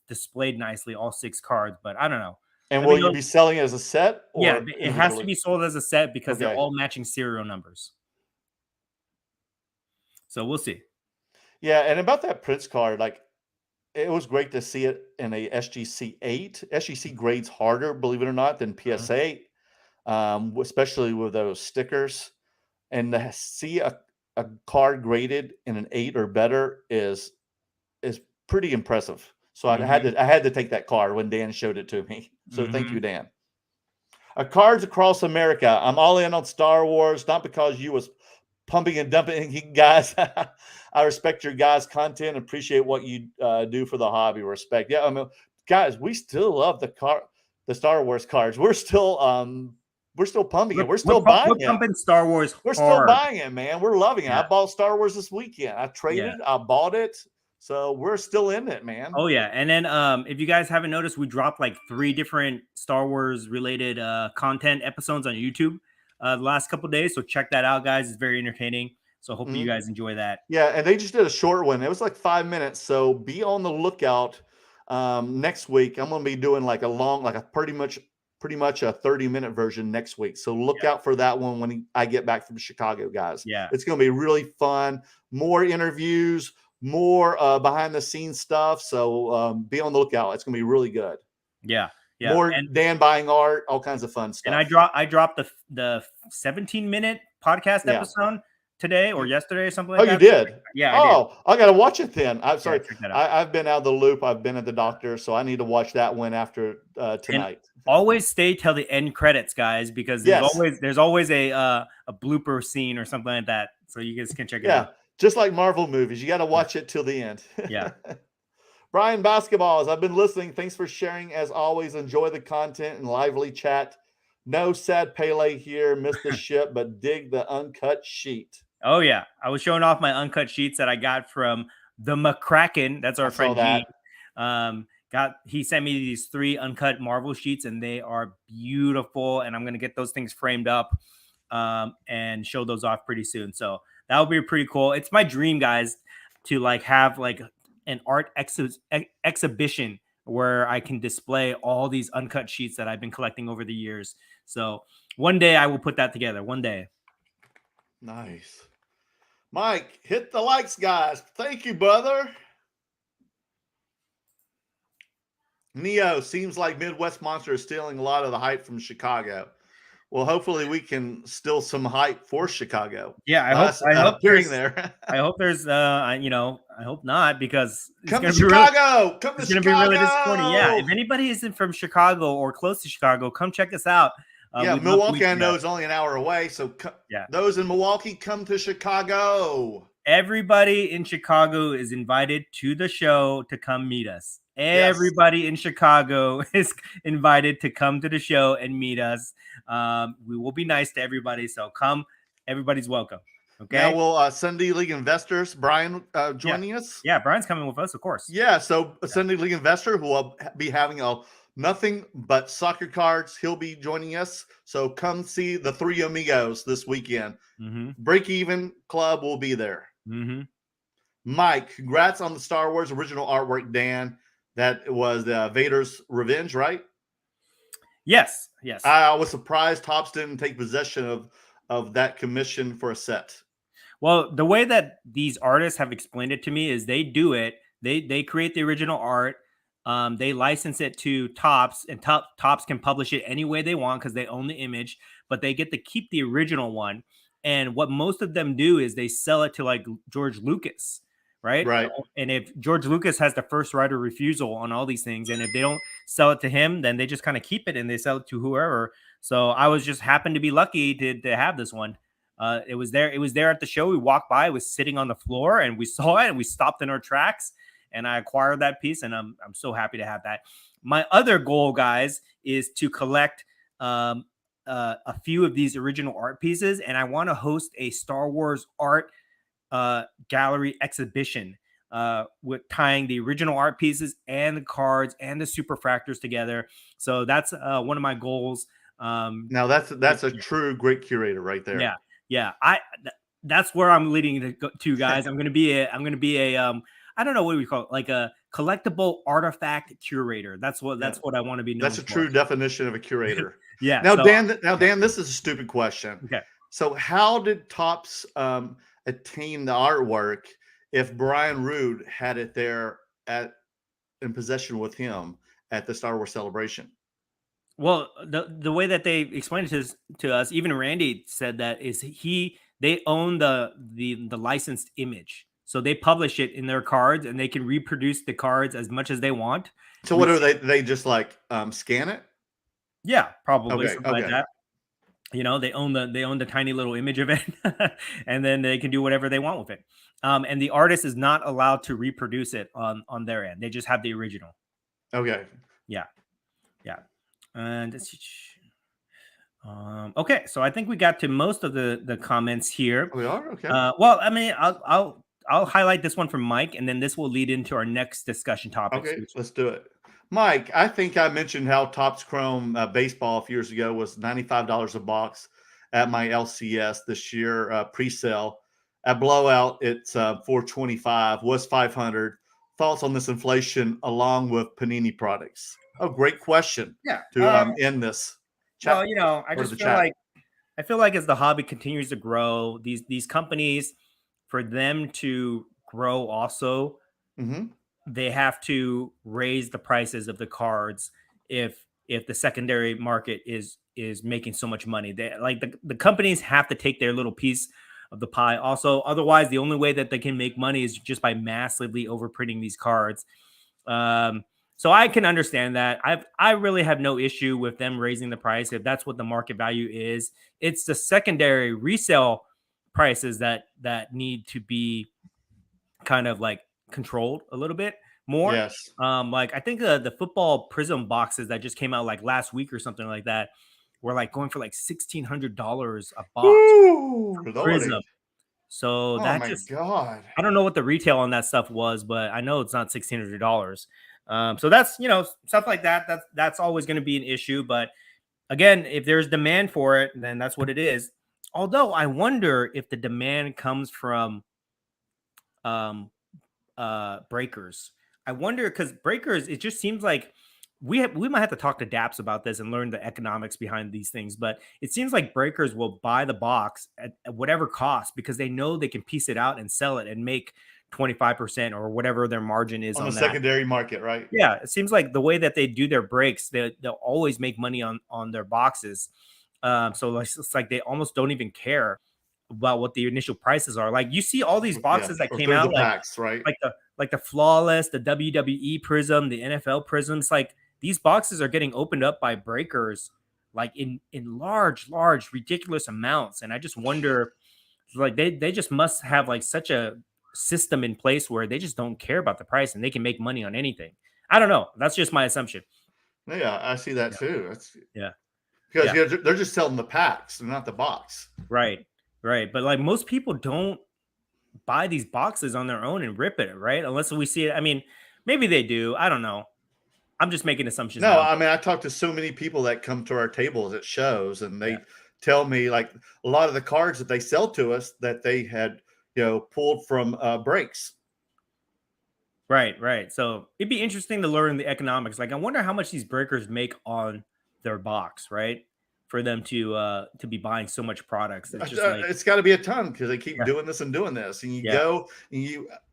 displayed nicely, all 6 cards. But I don't know. And will you be selling it as a set? Or yeah, it has to be sold as a set because they're all matching serial numbers. So we'll see. Yeah, and about that Prince card, like it was great to see it in a SGC 8. SGC grades harder, believe it or not, than PSA 8, especially with those stickers. And to see a card graded in an 8 or better is pretty impressive. So I had to take that card when Dan showed it to me. So thank you, Dan. Cards Across America. I'm all in on Star Wars, not because you was pumping and dumping, guys. I respect your guys' content. Appreciate what you do for the hobby. Respect. Yeah, I mean, guys, we still love the Star Wars cards. We're still pumping it. We're still buying it. We're pumping Star Wars. We're still buying it, man. We're loving it. Yeah. I bought Star Wars this weekend. I traded. I bought it. So we're still in it, man. Oh yeah, and then if you guys haven't noticed, we dropped like 3 different Star Wars related content episodes on YouTube the last couple of days. So check that out, guys. It's very entertaining. So hopefully you guys enjoy that. Yeah, and they just did a short one. It was like 5 minutes. So be on the lookout. Next week, I'm going to be doing like a pretty much a 30-minute version next week. So look out for that one when I get back from Chicago, guys. Yeah, it's going to be really fun. More interviews, more behind the scenes stuff. So be on the lookout. It's going to be really good. Yeah. Yeah. More Dan buying art, all kinds of fun stuff. And I dropped the 17-minute podcast episode today or yesterday or something like that. Oh, you did? Yeah. I got to watch it then. I'm sorry. Yeah, I've been out of the loop. I've been at the doctor, so I need to watch that one after tonight. Always stay till the end credits, guys, because there's always a blooper scene or something like that, so you guys can check it out. Just like Marvel movies, you got to watch it till the end. Yeah. Brian Basketballs, I've been listening. Thanks for sharing as always. Enjoy the content and lively chat. No sad Pele here. Missed the ship, but dig the uncut sheet. Oh yeah, I was showing off my uncut sheets that I got from the McCracken. That's our friend Gene. He sent me these 3 uncut Marvel sheets, and they are beautiful. And I'm gonna get those things framed up and show those off pretty soon. So that would be pretty cool. It's my dream, guys, to like have like an art exhibition where I can display all these uncut sheets that I've been collecting over the years. So one day I will put that together. One day. Nice. Mike, hit the likes, guys. Thank you, brother. Neo, seems like Midwest Monster is stealing a lot of the hype from Chicago. Well, hopefully we can steal some hype for Chicago. Yeah, I hope there. I hope there's I hope not, because it's come to Chicago. Come to Chicago. It's going to be really disappointing. Yeah, if anybody isn't from Chicago or close to Chicago, come check us out. Milwaukee, I know, is only an hour away. So those in Milwaukee, come to Chicago. Everybody in Chicago is invited to the show to come meet us. Everybody in Chicago is invited to come to the show and meet us. We will be nice to everybody. So come. Everybody's welcome. Okay. Now will Sunday League Investors, Brian, joining us? Yeah, Brian's coming with us, of course. Yeah. So Sunday League Investor, who will be having nothing but soccer cards. He'll be joining us. So come see the 3 amigos this weekend. Break Even Club will be there. Mike, congrats on the Star Wars original artwork, Dan. That was Vader's Revenge, right? Yes. I was surprised Topps didn't take possession of that commission for a set. Well, the way that these artists have explained it to me is they do it. They create the original art. They license it to Topps, and Topps can publish it any way they want because they own the image, but they get to keep the original one. And what most of them do is they sell it to like George Lucas, right? And if George Lucas has the first right of refusal on all these things, and if they don't sell it to him, then they just kind of keep it and they sell it to whoever. So I was just happened to be lucky to have this one. It was there at the show. We walked by, it was sitting on the floor, and we saw it and we stopped in our tracks, and I acquired that piece, and I'm so happy to have that. My other goal, guys, is to collect a few of these original art pieces, and I want to host a Star Wars art gallery exhibition with tying the original art pieces and the cards and the superfractors together. So that's one of my goals. Now that's a true great curator right there. Yeah. That's where I'm leading to, guys. I'm gonna be a I don't know what we call it, like a collectible artifact curator. That's what I want to be known. That's a true definition of a curator. Yeah. Now, Dan, this is a stupid question. Okay. So how did Topps attain the artwork if Brian Rood had it there in possession with him at the Star Wars Celebration? Well, the way that they explained it to us, even Randy said that is they own the licensed image. So they publish it in their cards, and they can reproduce the cards as much as they want. So what are they? They just like scan it? Yeah, probably something like that. You know, they own the tiny little image of it, and then they can do whatever they want with it. And the artist is not allowed to reproduce it on their end. They just have the original. Okay. Yeah. And okay, so I think we got to most of the comments here. We are okay. Well, I mean, I'll highlight this one from Mike, and then this will lead into our next discussion topic. Okay, let's do it. Mike, I think I mentioned how Topps Chrome baseball a few years ago was $95 a box at my LCS this year pre-sale. At Blowout, it's $425, was $500. Thoughts on this inflation along with Panini products? Oh, great question. Yeah. To end this. Well, you know, I feel like as the hobby continues to grow, these companies, for them to grow also, they have to raise the prices of the cards if the secondary market is making so much money. They like the companies have to take their little piece of the pie also. Otherwise, the only way that they can make money is just by massively overprinting these cards. So I can understand that. I really have no issue with them raising the price if that's what the market value is. It's the secondary resale prices that need to be kind of like controlled a little bit more. Yes. Like I think the football prism boxes that just came out like last week or something like that were like going for like $1,600 a box Woo, from Prism. Lordy. So Oh that my just God. I don't know what the retail on that stuff was, but I know it's not $1,600. So that's stuff like that. That's always going to be an issue. But again, if there's demand for it, then that's what it is. Although I wonder if the demand comes from um, breakers. I wonder because breakers, it just seems like we might have to talk to Daps about this and learn the economics behind these things. But it seems like breakers will buy the box at whatever cost because they know they can piece it out and sell it and make 25% or whatever their margin is On the on that. secondary market, right? Yeah, it seems like the way that they do their breaks, they'll always make money on their boxes. So it's like they almost don't even care about what the initial prices are. Like you see all these Yeah. boxes that Or came through the out, packs, right? like the flawless, the WWE Prism, the NFL Prisms. Like these boxes are getting opened up by breakers, like in large, ridiculous amounts. And I just wonder, like they just must have like such a system in place where they just don't care about the price and they can make money on anything. I don't know. That's just my assumption. Yeah, I see that Yeah, too. That's yeah, because yeah. they're just selling the packs, they're not the box. Right, right. But like most people don't buy these boxes on their own and rip it, right? Unless we see it. I mean, maybe they do. I don't know. I'm just making assumptions No, now. I mean, I talk to so many people that come to our tables at shows, and Yeah. they tell me like a lot of the cards that they sell to us that they had, pulled from breaks. Right, right. So it'd be interesting to learn the economics. Like I wonder how much these breakers make on their box, right? For them to be buying so much products. It's just like It's got to be a ton because they keep yeah, doing this and doing this, and you yeah. go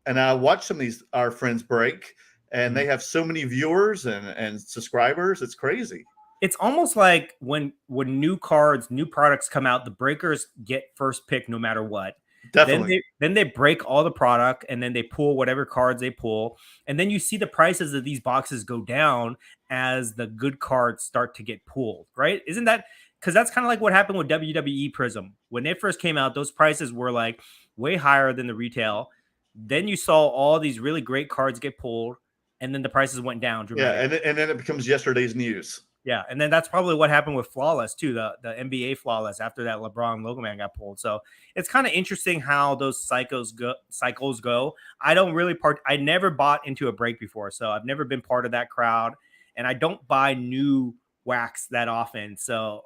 and I watch some of these our friends break, and Mhm. they have so many viewers and subscribers. It's crazy. It's almost like when new cards, new products come out, the breakers get first pick no matter what. Then Definitely. they break all the product and then they pull whatever cards they pull. And then you see the prices of these boxes go down as the good cards start to get pulled, right? Isn't that because that's kind of like what happened with WWE Prism. When it first came out, those prices were like way higher than the retail. Then you saw all these really great cards get pulled, and then the prices went down Yeah, dramatically. and then it becomes yesterday's news. Yeah, and then that's probably what happened with Flawless too, the NBA Flawless after that LeBron logo man got pulled. So it's kind of interesting how those cycles go. I don't really I never bought into a break before, so I've never been part of that crowd, and I don't buy new wax that often. So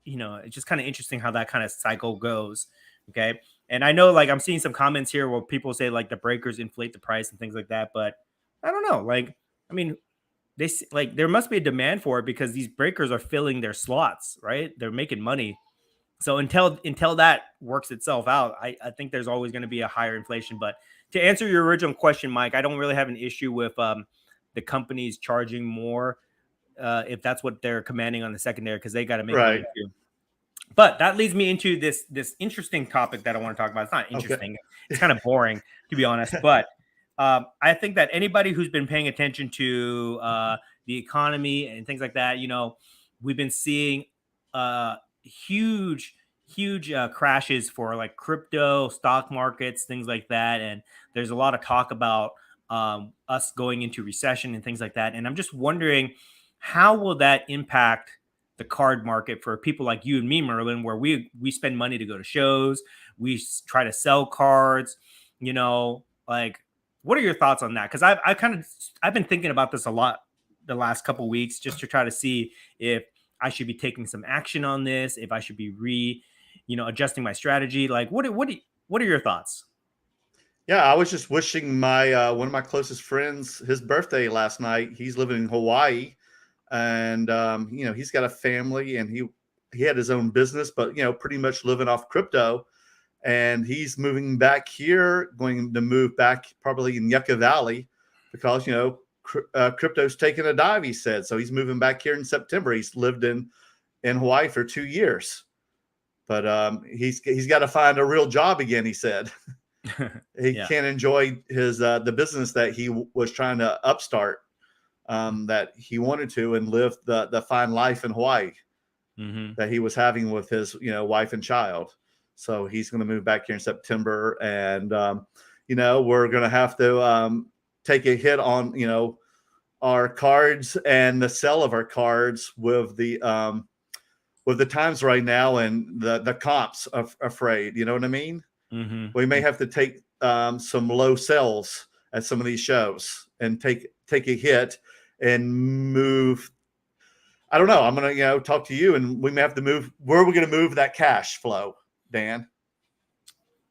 it's just kind of interesting how that kind of cycle goes. Okay, and I know like I'm seeing some comments here where people say like the breakers inflate the price and things like that, but I don't know. Like, I mean, like there must be a demand for it because these breakers are filling their slots, right? They're making money. So until that works itself out, I think there's always going to be a higher inflation. But to answer your original question, Mike, I don't really have an issue with the companies charging more if that's what they're commanding on the secondary because they got to make money Right. too. But that leads me into this interesting topic that I want to talk about. It's not Okay. interesting; it's kind of boring, to be honest. But I think that anybody who's been paying attention to the economy and things like that, we've been seeing huge crashes for like crypto, stock markets, things like that. And there's a lot of talk about us going into recession and things like that. And I'm just wondering, how will that impact the card market for people like you and me, Merlin, where we spend money to go to shows, we try to sell cards, like what are your thoughts on that? Because I've been thinking about this a lot the last couple weeks just to try to see if I should be taking some action on this, if I should be adjusting my strategy. Like what are your thoughts? Yeah, I was just wishing my one of my closest friends his birthday last night. He's living in Hawaii, and he's got a family, and he had his own business, but pretty much living off crypto. And he's moving back here, going to move back probably in Yucca Valley because crypto's taking a dive. He said so. He's moving back here in September. He's lived in Hawaii for 2 years, but he's got to find a real job again. He said. He Yeah. can't enjoy his the business that he was trying to upstart. that he wanted to and live the fine life in Hawaii that he was having with his wife and child. So he's going to move back here in September, and we're going to have to take a hit on our cards and the sale of our cards with the times right now and the comps afraid. You know what I mean? We may have to take some low sales at some of these shows and take a hit and move. I don't know. I'm gonna talk to you, and we may have to move. Where are we going to move that cash flow, Dan?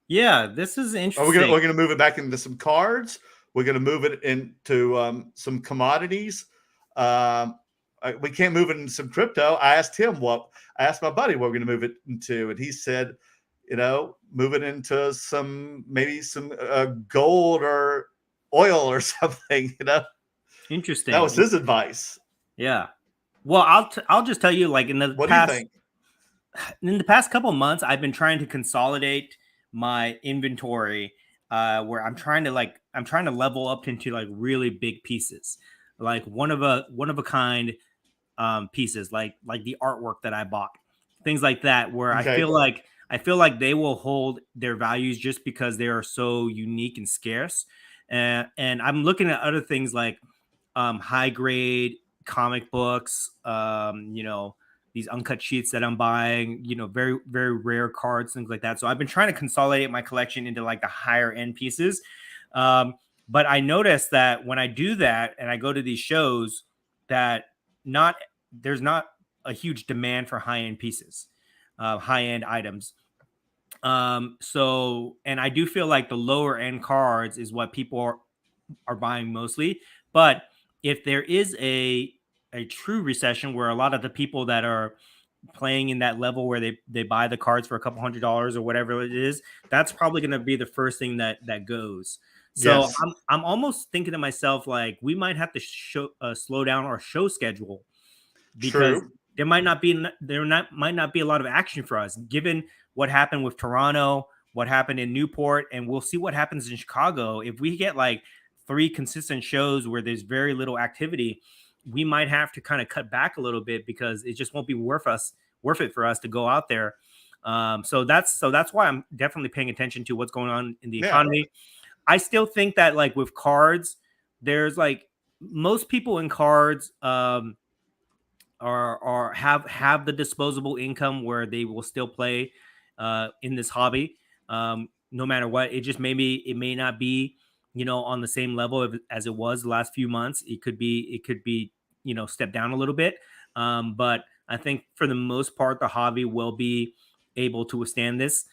Yeah, this is interesting. We're gonna move it back into some cards. We're gonna move it into some commodities. We can't move it into some crypto. I asked my buddy what we're gonna move it into, and he said, move it into maybe some gold or oil or something. Interesting. That was his advice. Yeah. Well, I'll just tell you, like in the past couple of months, I've been trying to consolidate my inventory, where I'm trying to level up into like really big pieces, like one of a kind pieces, like the artwork that I bought, things like that, where I feel like they will hold their values just because they are so unique and scarce. And I'm looking at other things like high grade comic books, these uncut sheets that I'm buying, very, very rare cards, things like that. So I've been trying to consolidate my collection into like the higher end pieces. But I noticed that when I do that and I go to these shows, that there's not a huge demand for high end pieces, high end items. So, and I do feel like the lower end cards is what people are buying mostly. But if there is a true recession where a lot of the people that are playing in that level where they buy the cards for a couple $100s or whatever it is, that's probably going to be the first thing that goes. So yes. I'm almost thinking to myself, like, we might have to slow down our show schedule, because there might not be a lot of action for us, given what happened with Toronto, what happened in Newport, and we'll see what happens in Chicago. If we get like 3 consistent shows where there's very little activity, we might have to kind of cut back a little bit, because it just won't be worth it for us to go out there. So that's why I'm definitely paying attention to what's going on in the economy. I still think that, like, with cards, there's like most people in cards have the disposable income where they will still play in this hobby, no matter what. It may not be on the same level as it was the last few months. It could be step down a little bit, but I think for the most part the hobby will be able to withstand this,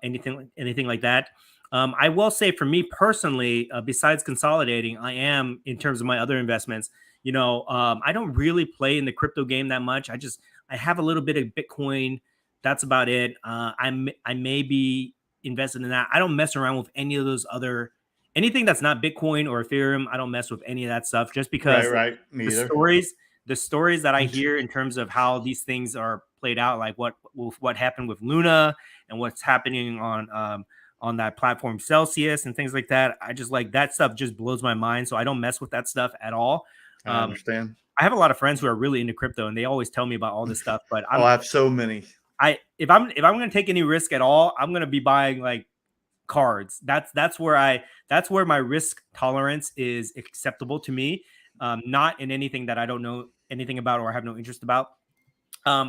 anything like that. I will say, for me personally, besides consolidating, I am, in terms of my other investments, I don't really play in the crypto game that much. I have a little bit of Bitcoin. That's about it. I may be invested in that. I don't mess around with any of those anything that's not Bitcoin or Ethereum. I don't mess with any of that stuff, just because the stories that I hear in terms of how these things are played out, like what happened with Luna and what's happening on that platform Celsius and things like that. I just, like, that stuff just blows my mind. So I don't mess with that stuff at all. I understand. I have a lot of friends who are really into crypto, and they always tell me about all this stuff, but I have so many. If I'm going to take any risk at all, I'm going to be buying like cards. That's where my risk tolerance is acceptable to me. Not in anything that I don't know anything about or have no interest about.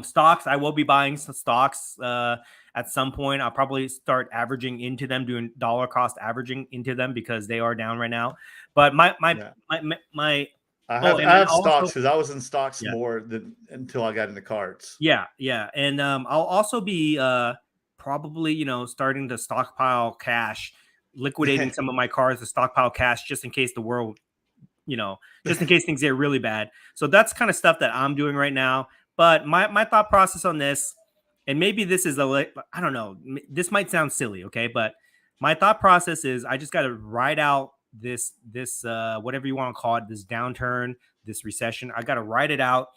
Stocks, I will be buying some stocks at some point. I'll probably start averaging into them, doing dollar cost averaging into them, because they are down right now. But I have stocks, because I was in stocks more until I got into cards. Yeah. And I'll also be probably starting to stockpile cash, liquidating some of my cards to stockpile cash, just in case the world, just in case things get really bad. So that's kind of stuff that I'm doing right now. But my thought process on this, and maybe this is I don't know, this might sound silly, okay? But my thought process is, I just got to ride out this whatever you want to call it, this downturn, this recession. I got to ride it out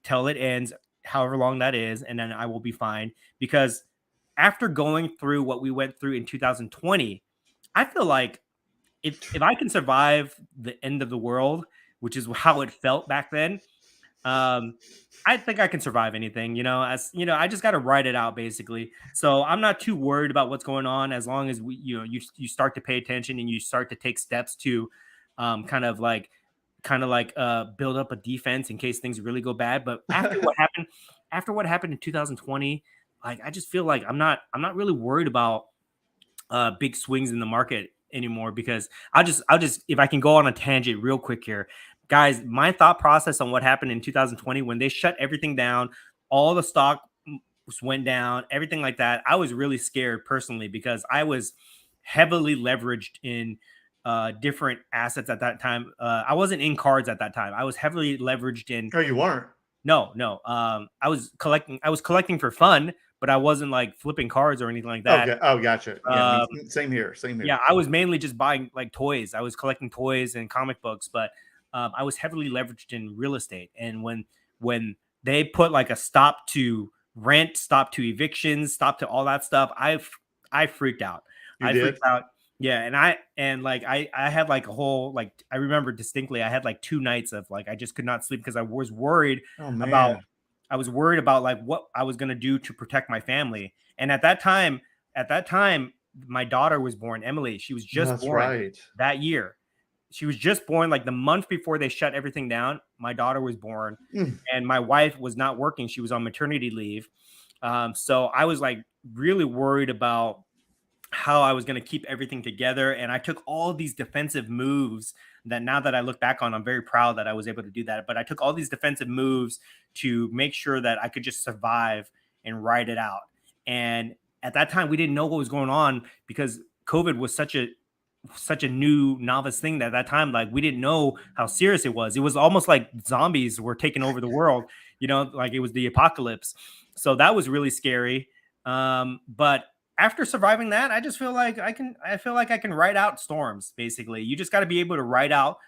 till it ends, however long that is, and then I will be fine. Because after going through what we went through in 2020, I feel like if I can survive the end of the world, which is how it felt back then. Um, I think I can survive anything, as I just got to write it out basically. So I'm not too worried about what's going on as long as you start to pay attention and you start to take steps to kind of like build up a defense in case things really go bad. But after what happened in 2020, like I just feel like I'm not really worried about big swings in the market anymore, because I'll just if I can go on a tangent real quick here, guys. My thought process on what happened in 2020 when they shut everything down, all the stock went down, everything like that. I was really scared personally because I was heavily leveraged in different assets at that time. I wasn't in cards at that time. I was heavily leveraged in. Oh, you weren't? No, no. I was collecting for fun, but I wasn't like flipping cards or anything like that. Okay. Oh, gotcha. Yeah, same here. Same here. Yeah, I was mainly just buying like toys. I was collecting toys and comic books, but I was heavily leveraged in real estate. And when they put like a stop to rent, stop to evictions, stop to all that stuff, I freaked out. You did? Freaked out. Yeah, I had like a whole, like, I remember distinctly I had like 2 nights of like I just could not sleep because I was worried Oh, man. about like what I was gonna do to protect my family. And at that time, my daughter was born, Emily. She was just That's born right. that year. She was just born like the month before they shut everything down. My daughter was born, and my wife was not working. She was on maternity leave. So I was like really worried about how I was going to keep everything together. And I took all these defensive moves that now that I look back on, I'm very proud that I was able to do that. But I took all these defensive moves to make sure that I could just survive and ride it out. And at that time, we didn't know what was going on because COVID was such a new novice thing that at that time, like we didn't know how serious it was. It was almost like zombies were taking over the world, like it was the apocalypse. So that was really scary. But after surviving that, I just feel like I can ride out storms. Basically, you just got to be able to ride out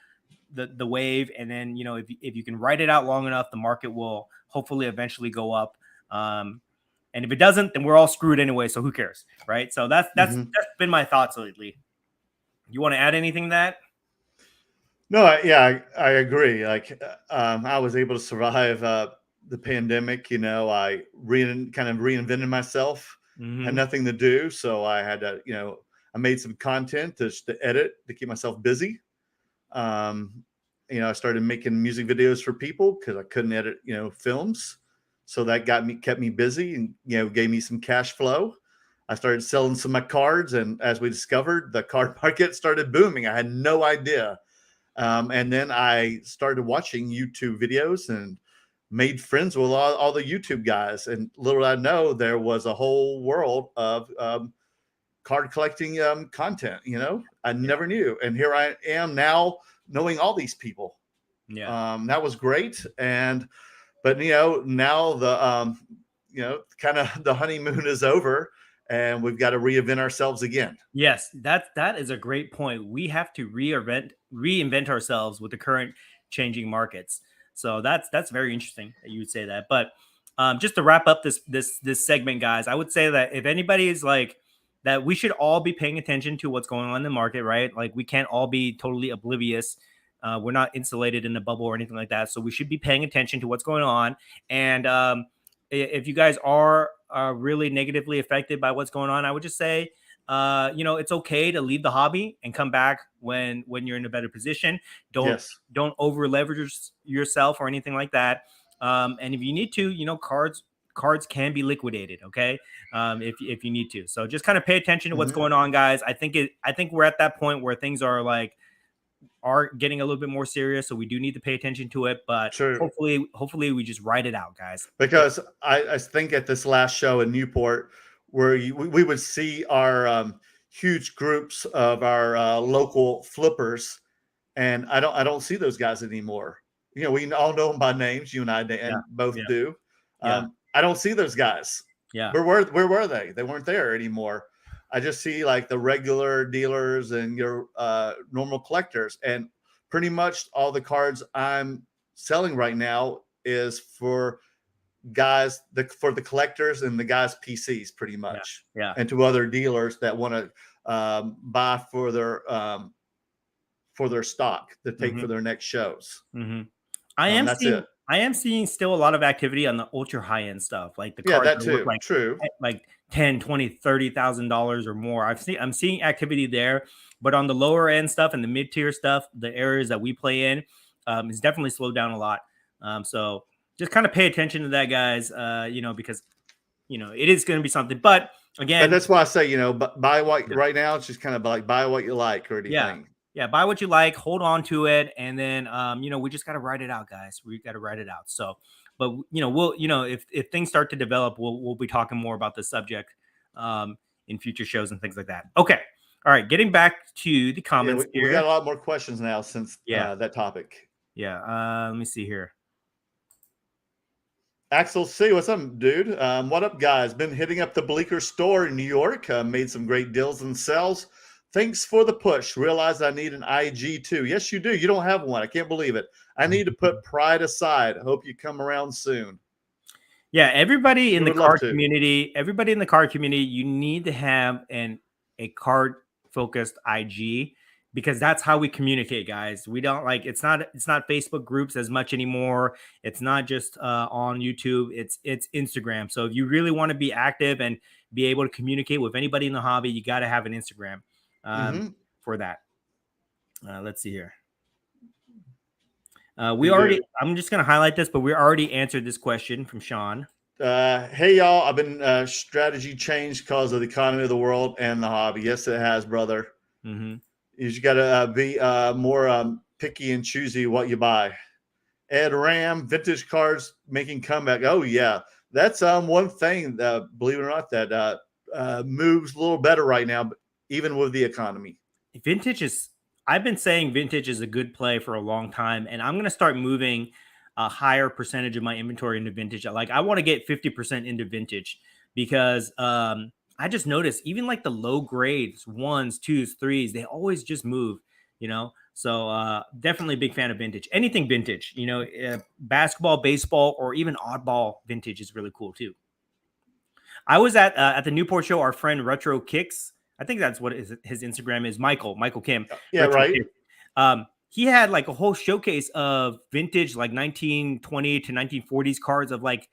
the wave, and then if you can ride it out long enough, the market will hopefully eventually go up. And if it doesn't, then we're all screwed anyway. So who cares, right? So that's been my thoughts lately. You want to add anything to that? No, I agree. Like, I was able to survive the pandemic. I kind of reinvented myself. Had nothing to do, so I had to, I made some content to edit to keep myself busy. I started making music videos for people because I couldn't edit, films. So that kept me busy and, gave me some cash flow. I started selling some of my cards, and as we discovered, the card market started booming. I had no idea. And then I started watching YouTube videos and made friends with all the YouTube guys. And little did I know, there was a whole world of card collecting content. I never knew. And here I am now knowing all these people. Yeah. That was great. But now the kind of the honeymoon is over, and we've got to reinvent ourselves again. Yes, that is a great point. We have to reinvent ourselves with the current changing markets. So that's very interesting that you would say that. But just to wrap up this segment, guys, I would say that if anybody is like that, we should all be paying attention to what's going on in the market, right? Like we can't all be totally oblivious. We're not insulated in a bubble or anything like that. So we should be paying attention to what's going on. And if you guys are really negatively affected by what's going on, I would just say, it's okay to leave the hobby and come back when you're in a better position. Don't over leverage yourself or anything like that. And if you need to, cards can be liquidated. Okay. If you need to, so just kind of pay attention to what's going on, guys. I think we're at that point where things are getting a little bit more serious. So we do need to pay attention to it, but hopefully we just ride it out, guys. Because I think at this last show in Newport, where we would see our huge groups of our local flippers, and I don't see those guys anymore. We all know them by names. You and I both do. I don't see those guys. Yeah. Where were they? They weren't there anymore. I just see like the regular dealers and your normal collectors, and pretty much all the cards I'm selling right now is for guys, for the collectors and the guys' PCs, pretty much. Yeah. And to other dealers that want to buy for their for their stock to take for Mhm. their next shows. Mhm. That's it. I am seeing still a lot of activity on the ultra high end stuff, like the Yeah, cards that that are worth too. True. like 10, 20, $30,000 or more. I'm seeing activity there, but on the lower end stuff and the mid tier stuff, the areas that we play in, is definitely slowed down a lot. So just kind of pay attention to that, guys. Because it is going to be something. But But again, that's why I say, buy what right now. It's just kind of like buy what you like or yeah. anything. Yeah, buy what you like, hold on to it, and then we just got to write it out, guys. We got to write it out. So, but we'll if things start to develop, we'll be talking more about this subject in future shows and things like that. Okay, all right. Getting back to the Yeah, comments we got here. a lot more questions now since Yeah, that topic. yeah. Let me see here. Axel C, what's up, dude? What up, guys? Been hitting up the Bleecker store in New York. Made some great deals and sales. Thanks for the push. Realized I need an IG too. Yes, you do. You don't have one. I can't believe it. I need to put pride aside. Hope you come around soon. Yeah, everybody in We the would love card to. community, you need to have a card focused IG, because that's how we communicate, guys. We don't it's not Facebook groups as much anymore. It's not just on YouTube. It's Instagram. So if you really want to be active and be able to communicate with anybody in the hobby, you got to have an Instagram for that. Let's see here. I'm just going to highlight this, but we already answered this question from Sean. Hey, y'all. I've been strategy changed because of the economy of the world and the hobby. Yes, it has, brother. Mm-hmm. You just got to be more picky and choosy what you buy. Ed Ram, vintage cards making comeback. Oh, yeah. That's one thing, believe it or not, that moves a little better right now, even with the economy. I've been saying vintage is a good play for a long time, and I'm going to start moving a higher percentage of my inventory into vintage. I want to get 50% into vintage, because I just noticed even like the low grades, ones, twos, threes, they always just move, So definitely a big fan of vintage. Anything vintage, basketball, baseball, or even oddball vintage is really cool too. I was at the Newport show. Our friend Retro Kicks, I think that's what his Instagram is. Michael Kim. Yeah, Retro right. Kicks. He had like a whole showcase of vintage, like 1920 to 1940s cards of like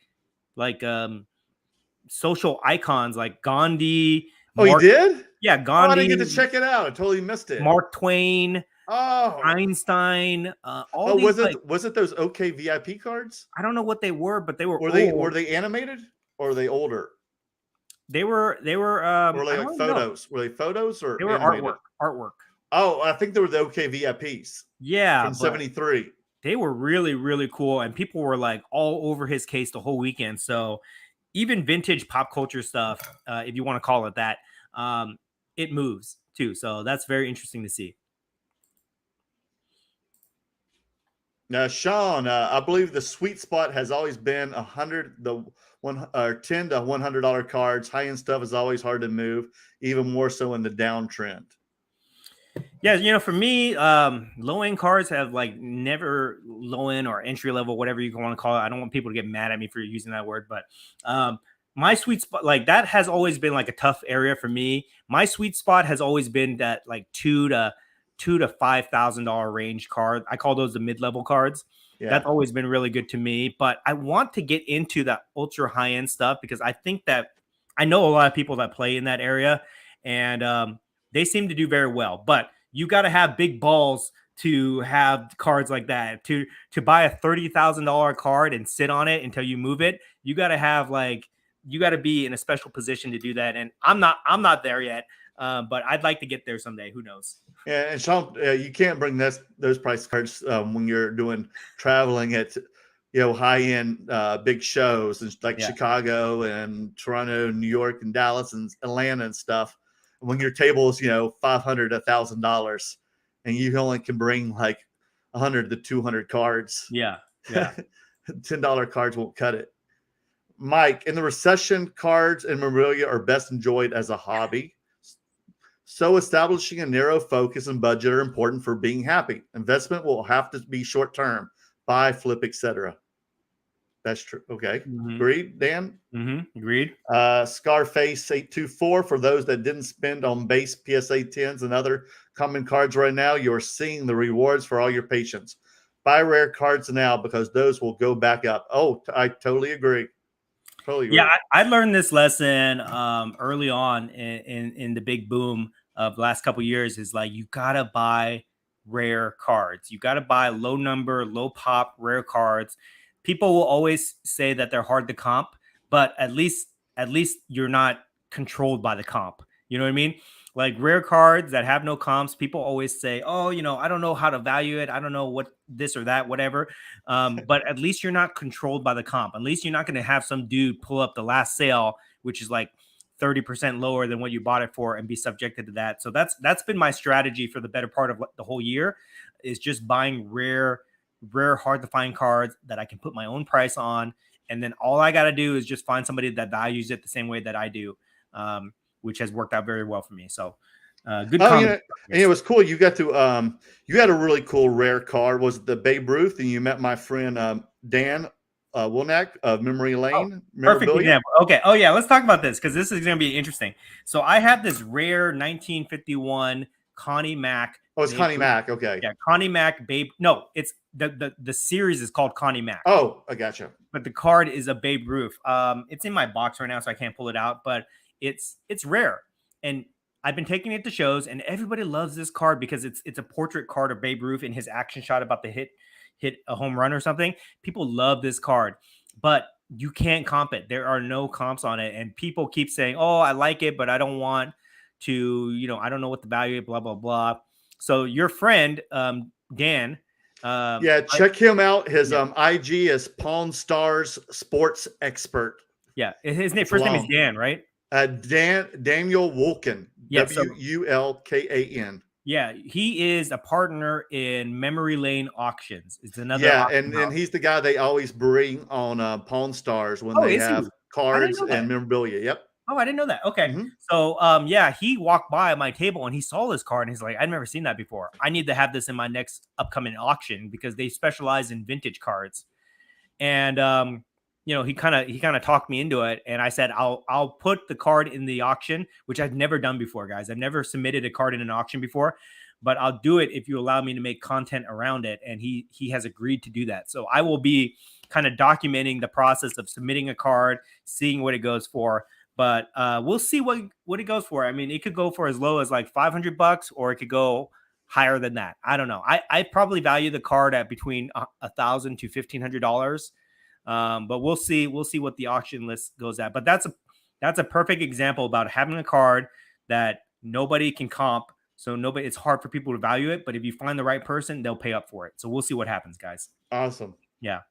social icons like Gandhi. Oh, he did? Yeah, Oh, I didn't Gandhi, get to check it out. I totally missed it. Mark Twain, Oh, Einstein, all these. Was it those OK VIP cards? I don't know what they were, but they were were they animated or were they older? They were Were they like photos? Know. Were they photos or they were animated? artwork? Oh, I think they were the OK VIPs. Yeah, from 73. They were really, really cool, and people were like all over his case the whole weekend. So even vintage pop culture stuff, if you want to call it that, it moves too. So that's very interesting to see. Now, Sean, I believe the sweet spot has always been 10 to $100 cards. High end stuff is always hard to move, even more so in the downtrend. Yeah, for me, low end cards have like never low end or entry level, whatever you want to call it. I don't want people to get mad at me for using that word, but my sweet spot, like that has always been like a tough area for me. My sweet spot has always been that like $2,000 to $5,000 range card. I call those the mid-level cards. Yeah. That's always been really good to me, but I want to get into that ultra high-end stuff because I think that I know a lot of people that play in that area, and they seem to do very well. But you got to have big balls to have cards like that. To buy a $30,000 card and sit on it until you move it, you got to have you got to be in a special position to do that. And I'm not there yet. But I'd like to get there someday. Who knows? Yeah, and Sean, you can't bring those price cards when you're doing traveling at high end big shows like Chicago and Toronto, New York, and Dallas and Atlanta and stuff. When your table is $500, $1,000, and you only can bring like 100 to 200 cards. Yeah. $10 cards won't cut it. Mike, in the recession, cards and memorabilia are best enjoyed as a hobby. So establishing a narrow focus and budget are important for being happy. Investment will have to be short-term, buy, flip, etc. That's true. Okay. Mm-hmm. Agreed, Dan? Mm-hmm. Agreed. Scarface 824. For those that didn't spend on base PSA 10s and other common cards right now, you're seeing the rewards for all your patience. Buy rare cards now because those will go back up. Oh, I totally agree. Totally agree. Yeah, I learned this lesson early on in the big boom of the last couple of years. Is like you gotta buy rare cards. You gotta buy low number, low pop rare cards. People will always say that they're hard to comp, but at least you're not controlled by the comp. You know what I mean? Like rare cards that have no comps, people always say, "Oh, I don't know how to value it. I don't know what this or that, whatever." But at least you're not controlled by the comp. At least you're not going to have some dude pull up the last sale, which is like 30% lower than what you bought it for, and be subjected to that. So that's been my strategy for the better part of the whole year, is just buying rare, hard to find cards that I can put my own price on. And then all I got to do is just find somebody that values it the same way that I do, which has worked out very well for me. So good comment. And it was cool. You got to you had a really cool rare card. Was it the Babe Ruth? And you met my friend Dan Wilnack of Memory Lane. Perfect example. Okay. Oh yeah, let's talk about this because this is going to be interesting. So I have this rare 1951 Connie Mack. Oh, it's Connie Mack. Okay. Yeah, Connie Mack Babe. No, it's the series is called Connie Mack. Oh, I gotcha. But the card is a Babe Ruth. It's in my box right now, so I can't pull it out. But it's rare, and I've been taking it to shows, and everybody loves this card because it's a portrait card of Babe Ruth in his action shot about to hit a home run or something. People love this card, but you can't comp it. There are no comps on it, and people keep saying, "Oh, I like it, but I don't want to. I don't know what the value is." Blah blah blah. So your friend Dan, check him out. His IG is Pawn Stars Sports Expert. Yeah, his first name is Dan, right? Daniel Wulkan. Yeah, Wulkan. Yeah, he is a partner in Memory Lane Auctions. It's another. Yeah, and he's the guy they always bring on Pawn Stars when they have cards and memorabilia. Yep. Oh, I didn't know that. Okay. Mm-hmm. So, he walked by my table and he saw this card and he's like, I've never seen that before. I need to have this in my next upcoming auction because they specialize in vintage cards. And, he kind of talked me into it. And I said, I'll put the card in the auction, which I've never done before, guys. I've never submitted a card in an auction before, but I'll do it if you allow me to make content around it. And he has agreed to do that. So I will be kind of documenting the process of submitting a card, seeing what it goes for. But we'll see what it goes for. I mean, it could go for as low as like $500, or it could go higher than that. I don't know. I probably value the card at between $1,000 to $1,500. But we'll see what the auction list goes at. But that's a perfect example about having a card that nobody can comp. So it's hard for people to value it. But if you find the right person, they'll pay up for it. So we'll see what happens, guys. Awesome. Yeah.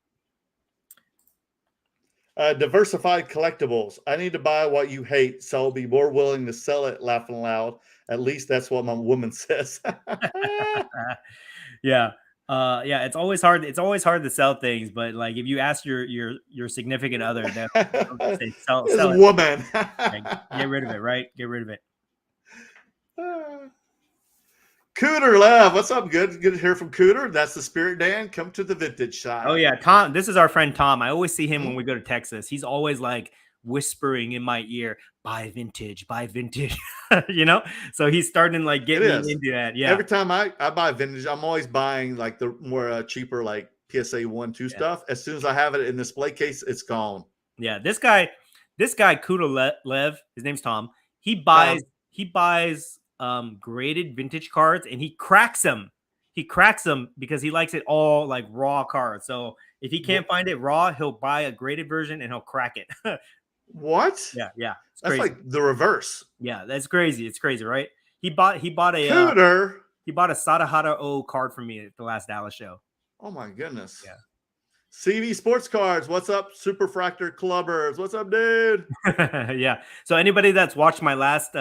Diversified collectibles. I need to buy what you hate, so I'll be more willing to sell it. Laughing loud. At least that's what my woman says. Yeah. It's always hard. It's always hard to sell things, but like if you ask your significant other, they'll say, sell it. Woman. Get rid of it, right? Get rid of it. Cooter Love, what's up? Good to hear from Cooter. That's the spirit, Dan. Come to the vintage side. Oh yeah, Tom. This is our friend Tom. I always see him when we go to Texas. He's always like whispering in my ear, "Buy vintage, buy vintage." So he's starting like getting me into that. Yeah. Every time I buy vintage, I'm always buying like the more cheaper like PSA 1-2 stuff. As soon as I have it in display case, it's gone. Yeah, this guy Kuda Lev, his name's Tom. He buys graded vintage cards and he cracks them. He cracks them because he likes it all like raw cards. So if he can't find it raw, he'll buy a graded version and he'll crack it. What? Yeah. That's crazy. Like the reverse. Yeah, that's crazy. It's crazy, right? He bought a Cooter. He bought a Sadahara O card for me at the last Dallas show. Oh my goodness. Yeah. CV Sports Cards. What's up, Superfractor Clubbers? What's up, dude? Yeah. So anybody that's watched my last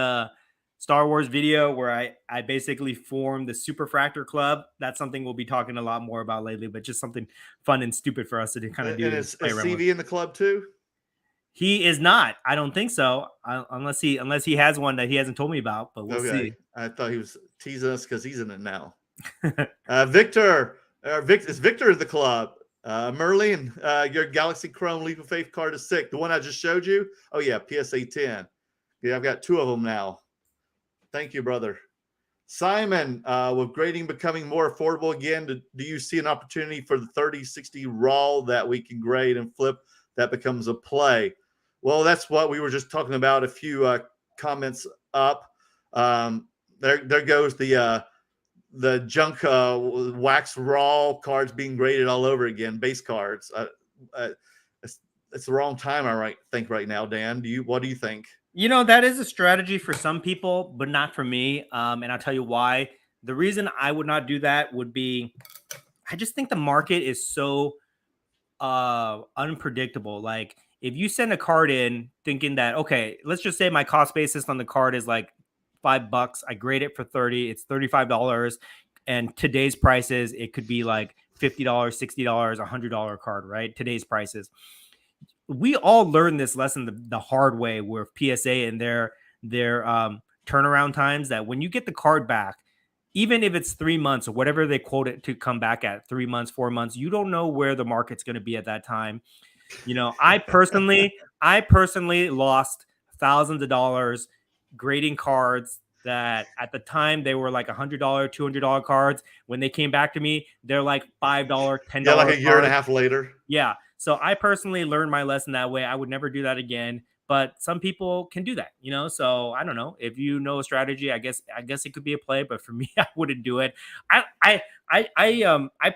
Star Wars video where I basically formed the Superfractor Club, that's something we'll be talking a lot more about lately, but just something fun and stupid for us to kind of do. And is CV in the club too? He is not. I don't think so, unless he has one that he hasn't told me about. But we'll see. I thought he was teasing us because he's in it now. Victor, is Victor in the club? Merlin, your Galaxy Chrome Leap of Faith card is sick. The one I just showed you? Oh, yeah, PSA 10. Yeah, I've got 2 of them now. Thank you, brother. Simon, with grading becoming more affordable again, do you see an opportunity for the 3060 RAW that we can grade and flip that becomes a play? Well, that's what we were just talking about a few comments up. There goes the junk wax raw cards being graded all over again, base cards. It's the wrong time, I think right now, Dan. What do you think? That is a strategy for some people, but not for me. And I'll tell you why. The reason I would not do that would be, I just think the market is so unpredictable. Like if you send a card in thinking that, okay, let's just say my cost basis on the card is like $5. I grade it for 30, it's $35. And today's prices, it could be like $50, $60, $100 card, right? Today's prices. We all learned this lesson the hard way with PSA and their turnaround times, that when you get the card back, even if it's 3 months or whatever they quote it to come back at, 3 months, 4 months, you don't know where the market's going to be at that time. I personally lost thousands of dollars grading cards that at the time they were like $100, $200 cards. When they came back to me, they're like $5, $10. Yeah, like a year and a half later. Yeah. So I personally learned my lesson that way. I would never do that again. But some people can do that, So I don't know. If you know a strategy, I guess it could be a play. But for me, I wouldn't do it. I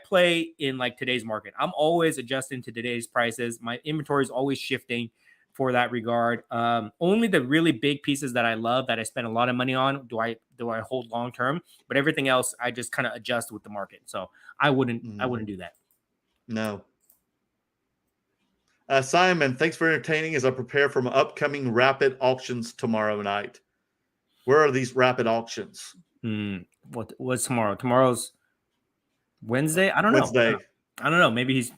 play in like today's market. I'm always adjusting to today's prices. My inventory is always shifting for that regard. Only the really big pieces that I love, that I spend a lot of money on, do I hold long term. But everything else, I just kind of adjust with the market. So I wouldn't do that. No. Simon, thanks for entertaining as I prepare for my upcoming rapid auctions tomorrow night. Where are these rapid auctions? What's tomorrow? Tomorrow's Wednesday? I don't know. Wednesday. I don't know. Maybe he's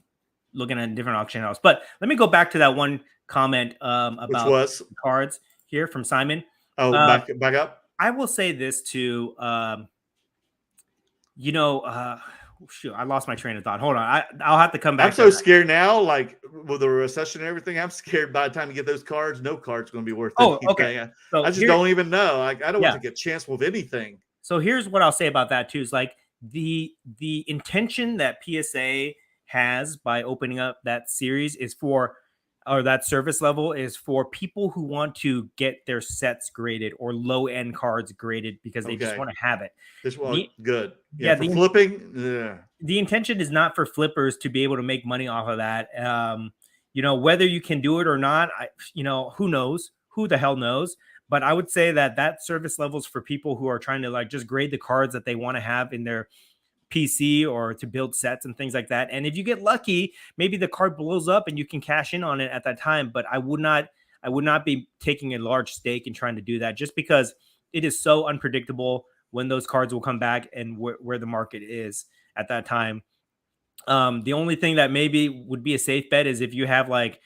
looking at a different auction house. But let me go back to that one comment about cards here from Simon. Oh, back up. I will say this too. Shoot, I lost my train of thought. Hold on. I'll have to come back. I'm so scared now, like with the recession and everything. I'm scared by the time you get those cards, no card's going to be worth it. Oh, okay. So I just don't even know. Like I don't want to take a chance with anything. So here's what I'll say about that too, is like the intention that PSA has by opening up that series is for, or that service level is for people who want to get their sets graded or low end cards graded because they just want to have it. This one, good. Yeah, for flipping. Yeah. The intention is not for flippers to be able to make money off of that. Whether you can do it or not, who knows? Who the hell knows? But I would say that service levels for people who are trying to like just grade the cards that they want to have in their PC or to build sets and things like that. And if you get lucky, maybe the card blows up and you can cash in on it at that time. But I would not be taking a large stake in trying to do that, just because it is so unpredictable when those cards will come back and where the market is at that time. The only thing that maybe would be a safe bet is if you have like,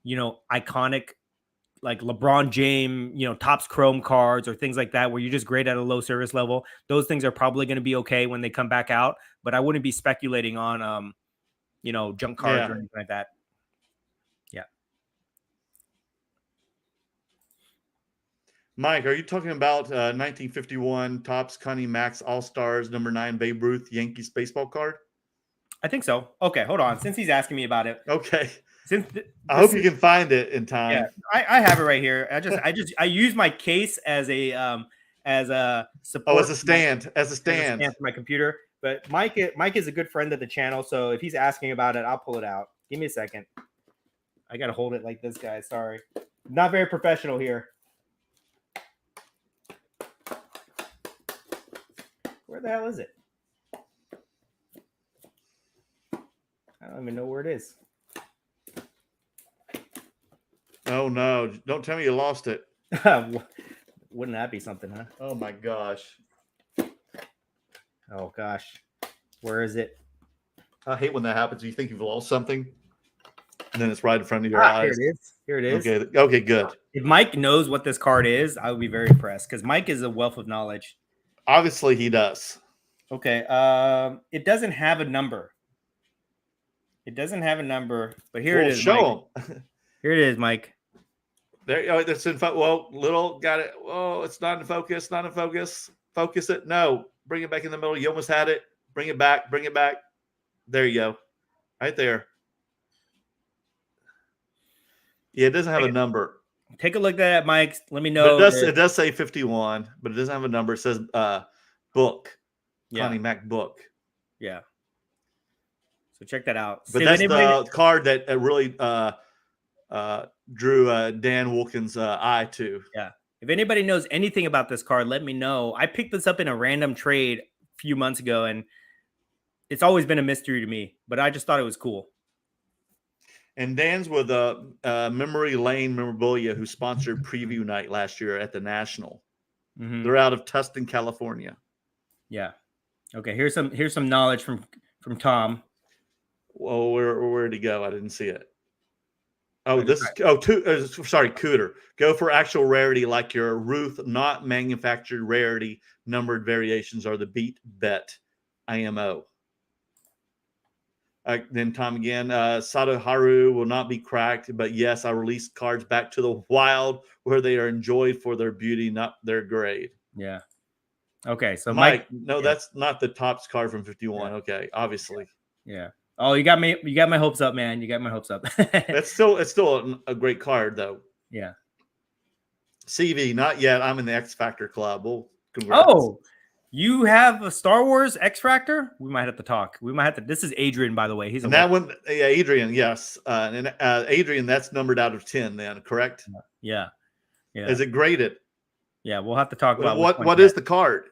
iconic, like LeBron James, Topps Chrome cards or things like that, where you just grade at a low service level. Those things are probably going to be okay when they come back out, but I wouldn't be speculating on, junk cards or anything like that. Yeah. Mike, are you talking about 1951 Topps Connie Max All-Stars #9 Babe Ruth Yankees baseball card? I think so. Okay, hold on. Since he's asking me about it. Okay. I hope you can find it in time. Yeah, I have it right here. I use my case as a support. Oh, as a stand for my computer. But Mike is a good friend of the channel, so if he's asking about it, I'll pull it out. Give me a second. I gotta hold it like this, guys. Sorry, not very professional here. Where the hell is it? I don't even know where it is. Oh no! Don't tell me you lost it. Wouldn't that be something, huh? Oh my gosh! Oh gosh, where is it? I hate when that happens. You think you've lost something, and then it's right in front of your eyes. Here it is. Okay, good. If Mike knows what this card is, I would be very impressed, because Mike is a wealth of knowledge. Obviously, he does. Okay. It doesn't have a number. It doesn't have a number, but here Well, it is, show Mike. them. Here it is, Mike. There, oh, that's in well, little got it. Oh, it's not in focus. Not in focus. Focus it. No, bring it back in the middle. You almost had it. Bring it back. Bring it back. There you go. Right there. Yeah, it doesn't have a number. Take a look at that, Mike. Let me But know. it does say 51, but it doesn't have a number. It says book. Yeah. Connie Mac book. Yeah. So check that out. But that's the card that really drew Dan Wilkins' eye to. Yeah. If anybody knows anything about this card, let me know. I picked this up in a random trade a few months ago, and it's always been a mystery to me, but I just thought it was cool. And Dan's with Memory Lane Memorabilia, who sponsored preview night last year at the National. Mm-hmm. They're out of Tustin, California. Yeah. Okay. Here's some knowledge from Tom. Well, where'd he go? I didn't see it. Oh, Cooter. Go for actual rarity, like your Ruth, not manufactured rarity. Numbered variations are the beat bet IMO. Then Tom again. Sato Haru will not be cracked, but yes, I released cards back to the wild where they are enjoyed for their beauty, not their grade. Yeah. Okay, so Mike, no, that's not the Topps card from 51. Yeah. Okay, obviously. Yeah. Oh, you got me. You got my hopes up, man. You got my hopes up. It's still a great card, though. Yeah. CV, not yet. I'm in the X Factor Club. Well, congrats. Oh, you have a Star Wars X Factor? We might have to talk. We might have to. This is Adrian, by the way. He's that one. Yeah, Adrian. Yes, and Adrian. That's numbered out of 10. Then correct? Yeah. Yeah. Is it graded? Yeah, we'll have to talk about what is the card.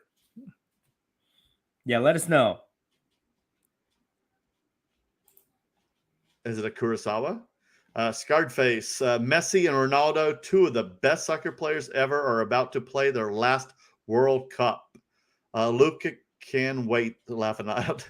Yeah, let us know. Is it a Kurosawa? Scarred face. Messi and Ronaldo, two of the best soccer players ever, are about to play their last World Cup. Luka can wait, laughing out.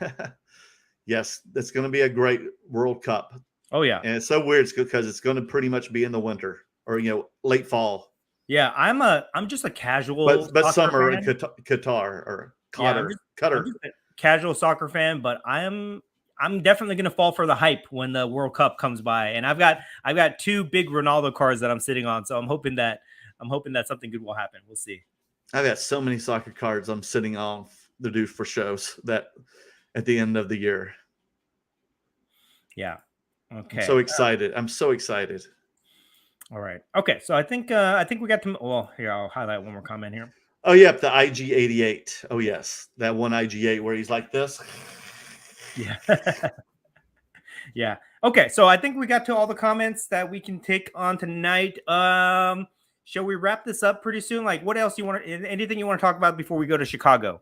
Yes, it's going to be a great World Cup. Oh, yeah. And it's so weird because it's going to pretty much be in the winter or, late fall. Yeah, I'm just a casual but summer in Qatar or Qatar. I'm just a casual soccer fan, but I'm definitely going to fall for the hype when the World Cup comes by. And I've got two big Ronaldo cards that I'm sitting on, so I'm hoping that something good will happen. We'll see. I've got so many soccer cards I'm sitting on to do for shows that at the end of the year. Yeah. Okay. I'm so excited. All right. Okay. So I think we got to. Well, here I'll highlight one more comment here. Oh, yep, the IG88. Oh, yes, that one IG8 where he's like this. Yeah. Yeah. Okay. So I think we got to all the comments that we can take on tonight. Shall we wrap this up pretty soon? Like, what else anything you want to talk about before we go to Chicago?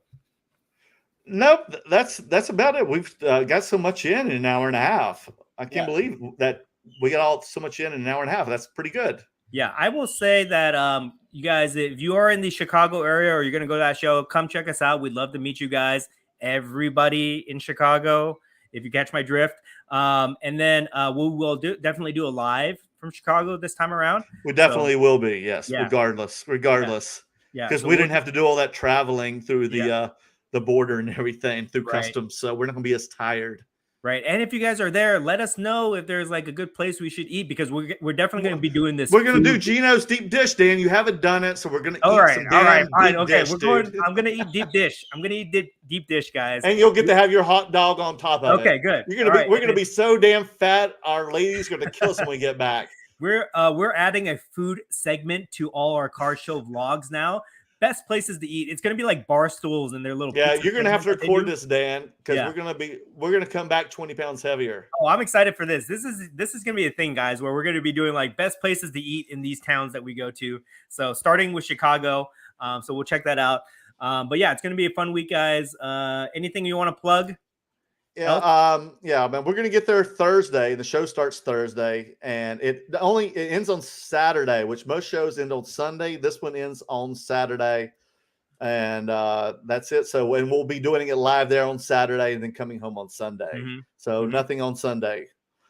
Nope. That's about it. We've got so much in an hour and a half. I can't believe that we got so much in an hour and a half. That's pretty good. Yeah. I will say that, you guys, if you are in the Chicago area or you're going to go to that show, come check us out. We'd love to meet you guys. Everybody in Chicago, if you catch my drift. And then we will definitely do a live from Chicago this time around. We definitely will be, yes, regardless. Yeah. Because we didn't have to do all that traveling through the border and everything through customs. So we're not going to be as tired. Right. And if you guys are there, let us know if there's like a good place we should eat because we're definitely going to be doing this. We're going to do Gino's deep dish, Dan. You haven't done it, so we're going to eat some all right. Okay, dish, I'm going to eat deep dish. I'm going to eat deep dish, guys. And you'll get to have your hot dog on top of it. Okay, good. We're going to be so damn fat. Our lady's going to kill us when we get back. We're adding a food segment to all our car show vlogs now. Best places to eat. It's going to be like bar stools and their little. Yeah, you're going to have to record this, Dan, because we're going to come back 20 pounds heavier. Oh, I'm excited for this. This is going to be a thing, guys, where we're going to be doing like best places to eat in these towns that we go to. So starting with Chicago. So we'll check that out. But yeah, it's going to be a fun week, guys. Anything you want to plug? Yeah, man. We're gonna get there Thursday. The show starts Thursday, and it ends on Saturday, which most shows end on Sunday. This one ends on Saturday, and that's it. So, and we'll be doing it live there on Saturday, and then coming home on Sunday. Mm-hmm. So nothing on Sunday.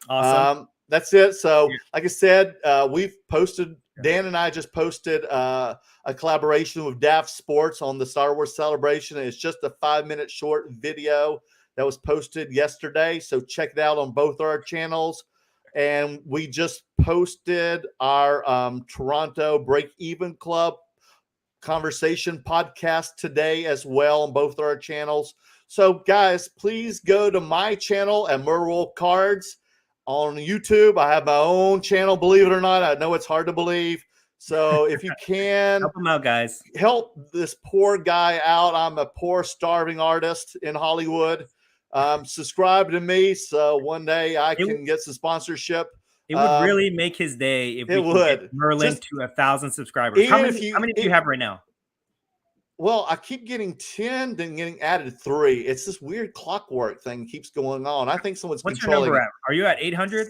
Awesome. That's it. So, like I said, we've posted. Dan and I just posted a collaboration with Daft Sports on the Star Wars Celebration. It's just a 5-minute short video. that was posted yesterday. So check it out on both our channels. And we just posted our Toronto Break Even Club conversation podcast today as well on both our channels. So guys, please go to my channel at Merwolf Cards on YouTube. I have my own channel, believe it or not. I know it's hard to believe. So if you can help them out, guys, help this poor guy out. I'm a poor starving artist in Hollywood. Subscribe to me so one day I can get some sponsorship. It would really make his day if we could get Merlin to 1,000 subscribers. How many do you have right now? Well, I keep getting 10, then getting added 3. It's this weird clockwork thing keeps going on. I think someone's controlling. What's your number at? Are you at 800?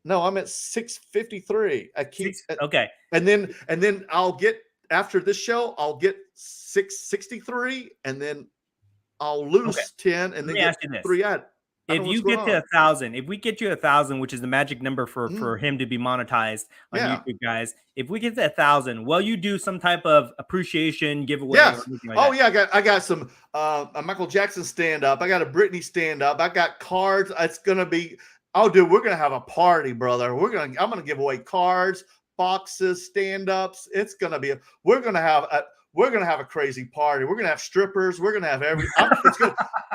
No, I'm at 653. I keep okay. And then I'll get, after this show, I'll get 663, and then I'll lose 10, and then get 3 added. If you get to 1,000, if we get you 1,000, which is the magic number for him to be monetized on YouTube, guys. If we get to 1,000, will you do some type of appreciation giveaway? Yes. I got some a Michael Jackson stand up. I got a Britney stand up. I got cards. It's gonna be. Oh, dude, we're gonna have a party, brother. I'm gonna give away cards, boxes, stand ups. It's gonna be. We're gonna have a crazy party. We're gonna have strippers. We're gonna have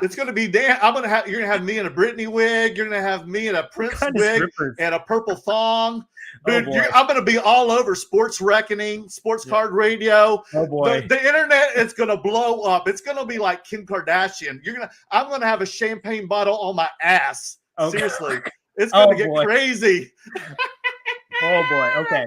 it's gonna be Dan. You're gonna have me in a Britney wig. You're gonna have me in a Prince wig and a purple thong. Dude, I'm gonna be all over Sports Reckoning, Sports Card Radio. Oh boy, the internet is gonna blow up. It's gonna be like Kim Kardashian. I'm gonna have a champagne bottle on my ass. Okay. Seriously, it's gonna get crazy. Oh boy. Okay.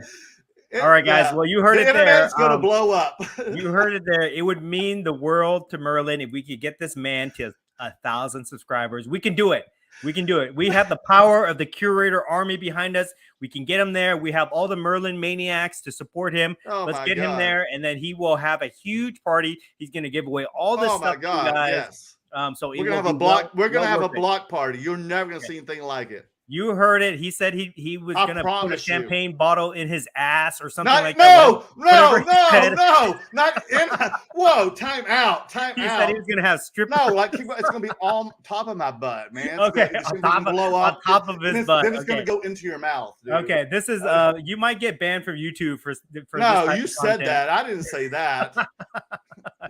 All right, guys. Well, you heard it there. The internet's going to blow up. You heard it there. It would mean the world to Merlin if we could get this man to 1,000 subscribers. We can do it. We can do it. We have the power of the curator army behind us. We can get him there. We have all the Merlin maniacs to support him. Let's get him there, and then he will have a huge party. He's going to give away all this stuff to you guys. Yes. So we're going to have a block. We're going to have a block party. You're never going to see anything like it. You heard it. He said he was going to put a champagne bottle in his ass or something like that. No. Not in. Whoa, time out. He said he was going to have strippers. No, like it's going to be on top of my butt, man. It's on top of his butt. Then it's going to go into your mouth, dude. Okay, this is you might get banned from YouTube for no, this you said that. I didn't say that.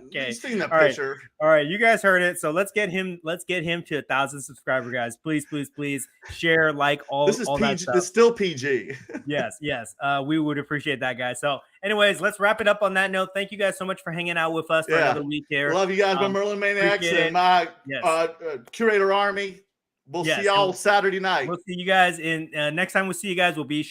Okay. You've seen that picture. All right, you guys heard it. So let's get him to 1,000 subscribers, guys. Please share, like all this is all PG, that stuff. It's still PG. yes. We would appreciate that, guys. So anyways, let's wrap it up on that note. Thank you guys so much for hanging out with us for another week here. Love you guys, my Merlin Maniacs and my curator army. We'll see y'all Saturday night. We'll see you guys in next time we see you guys will be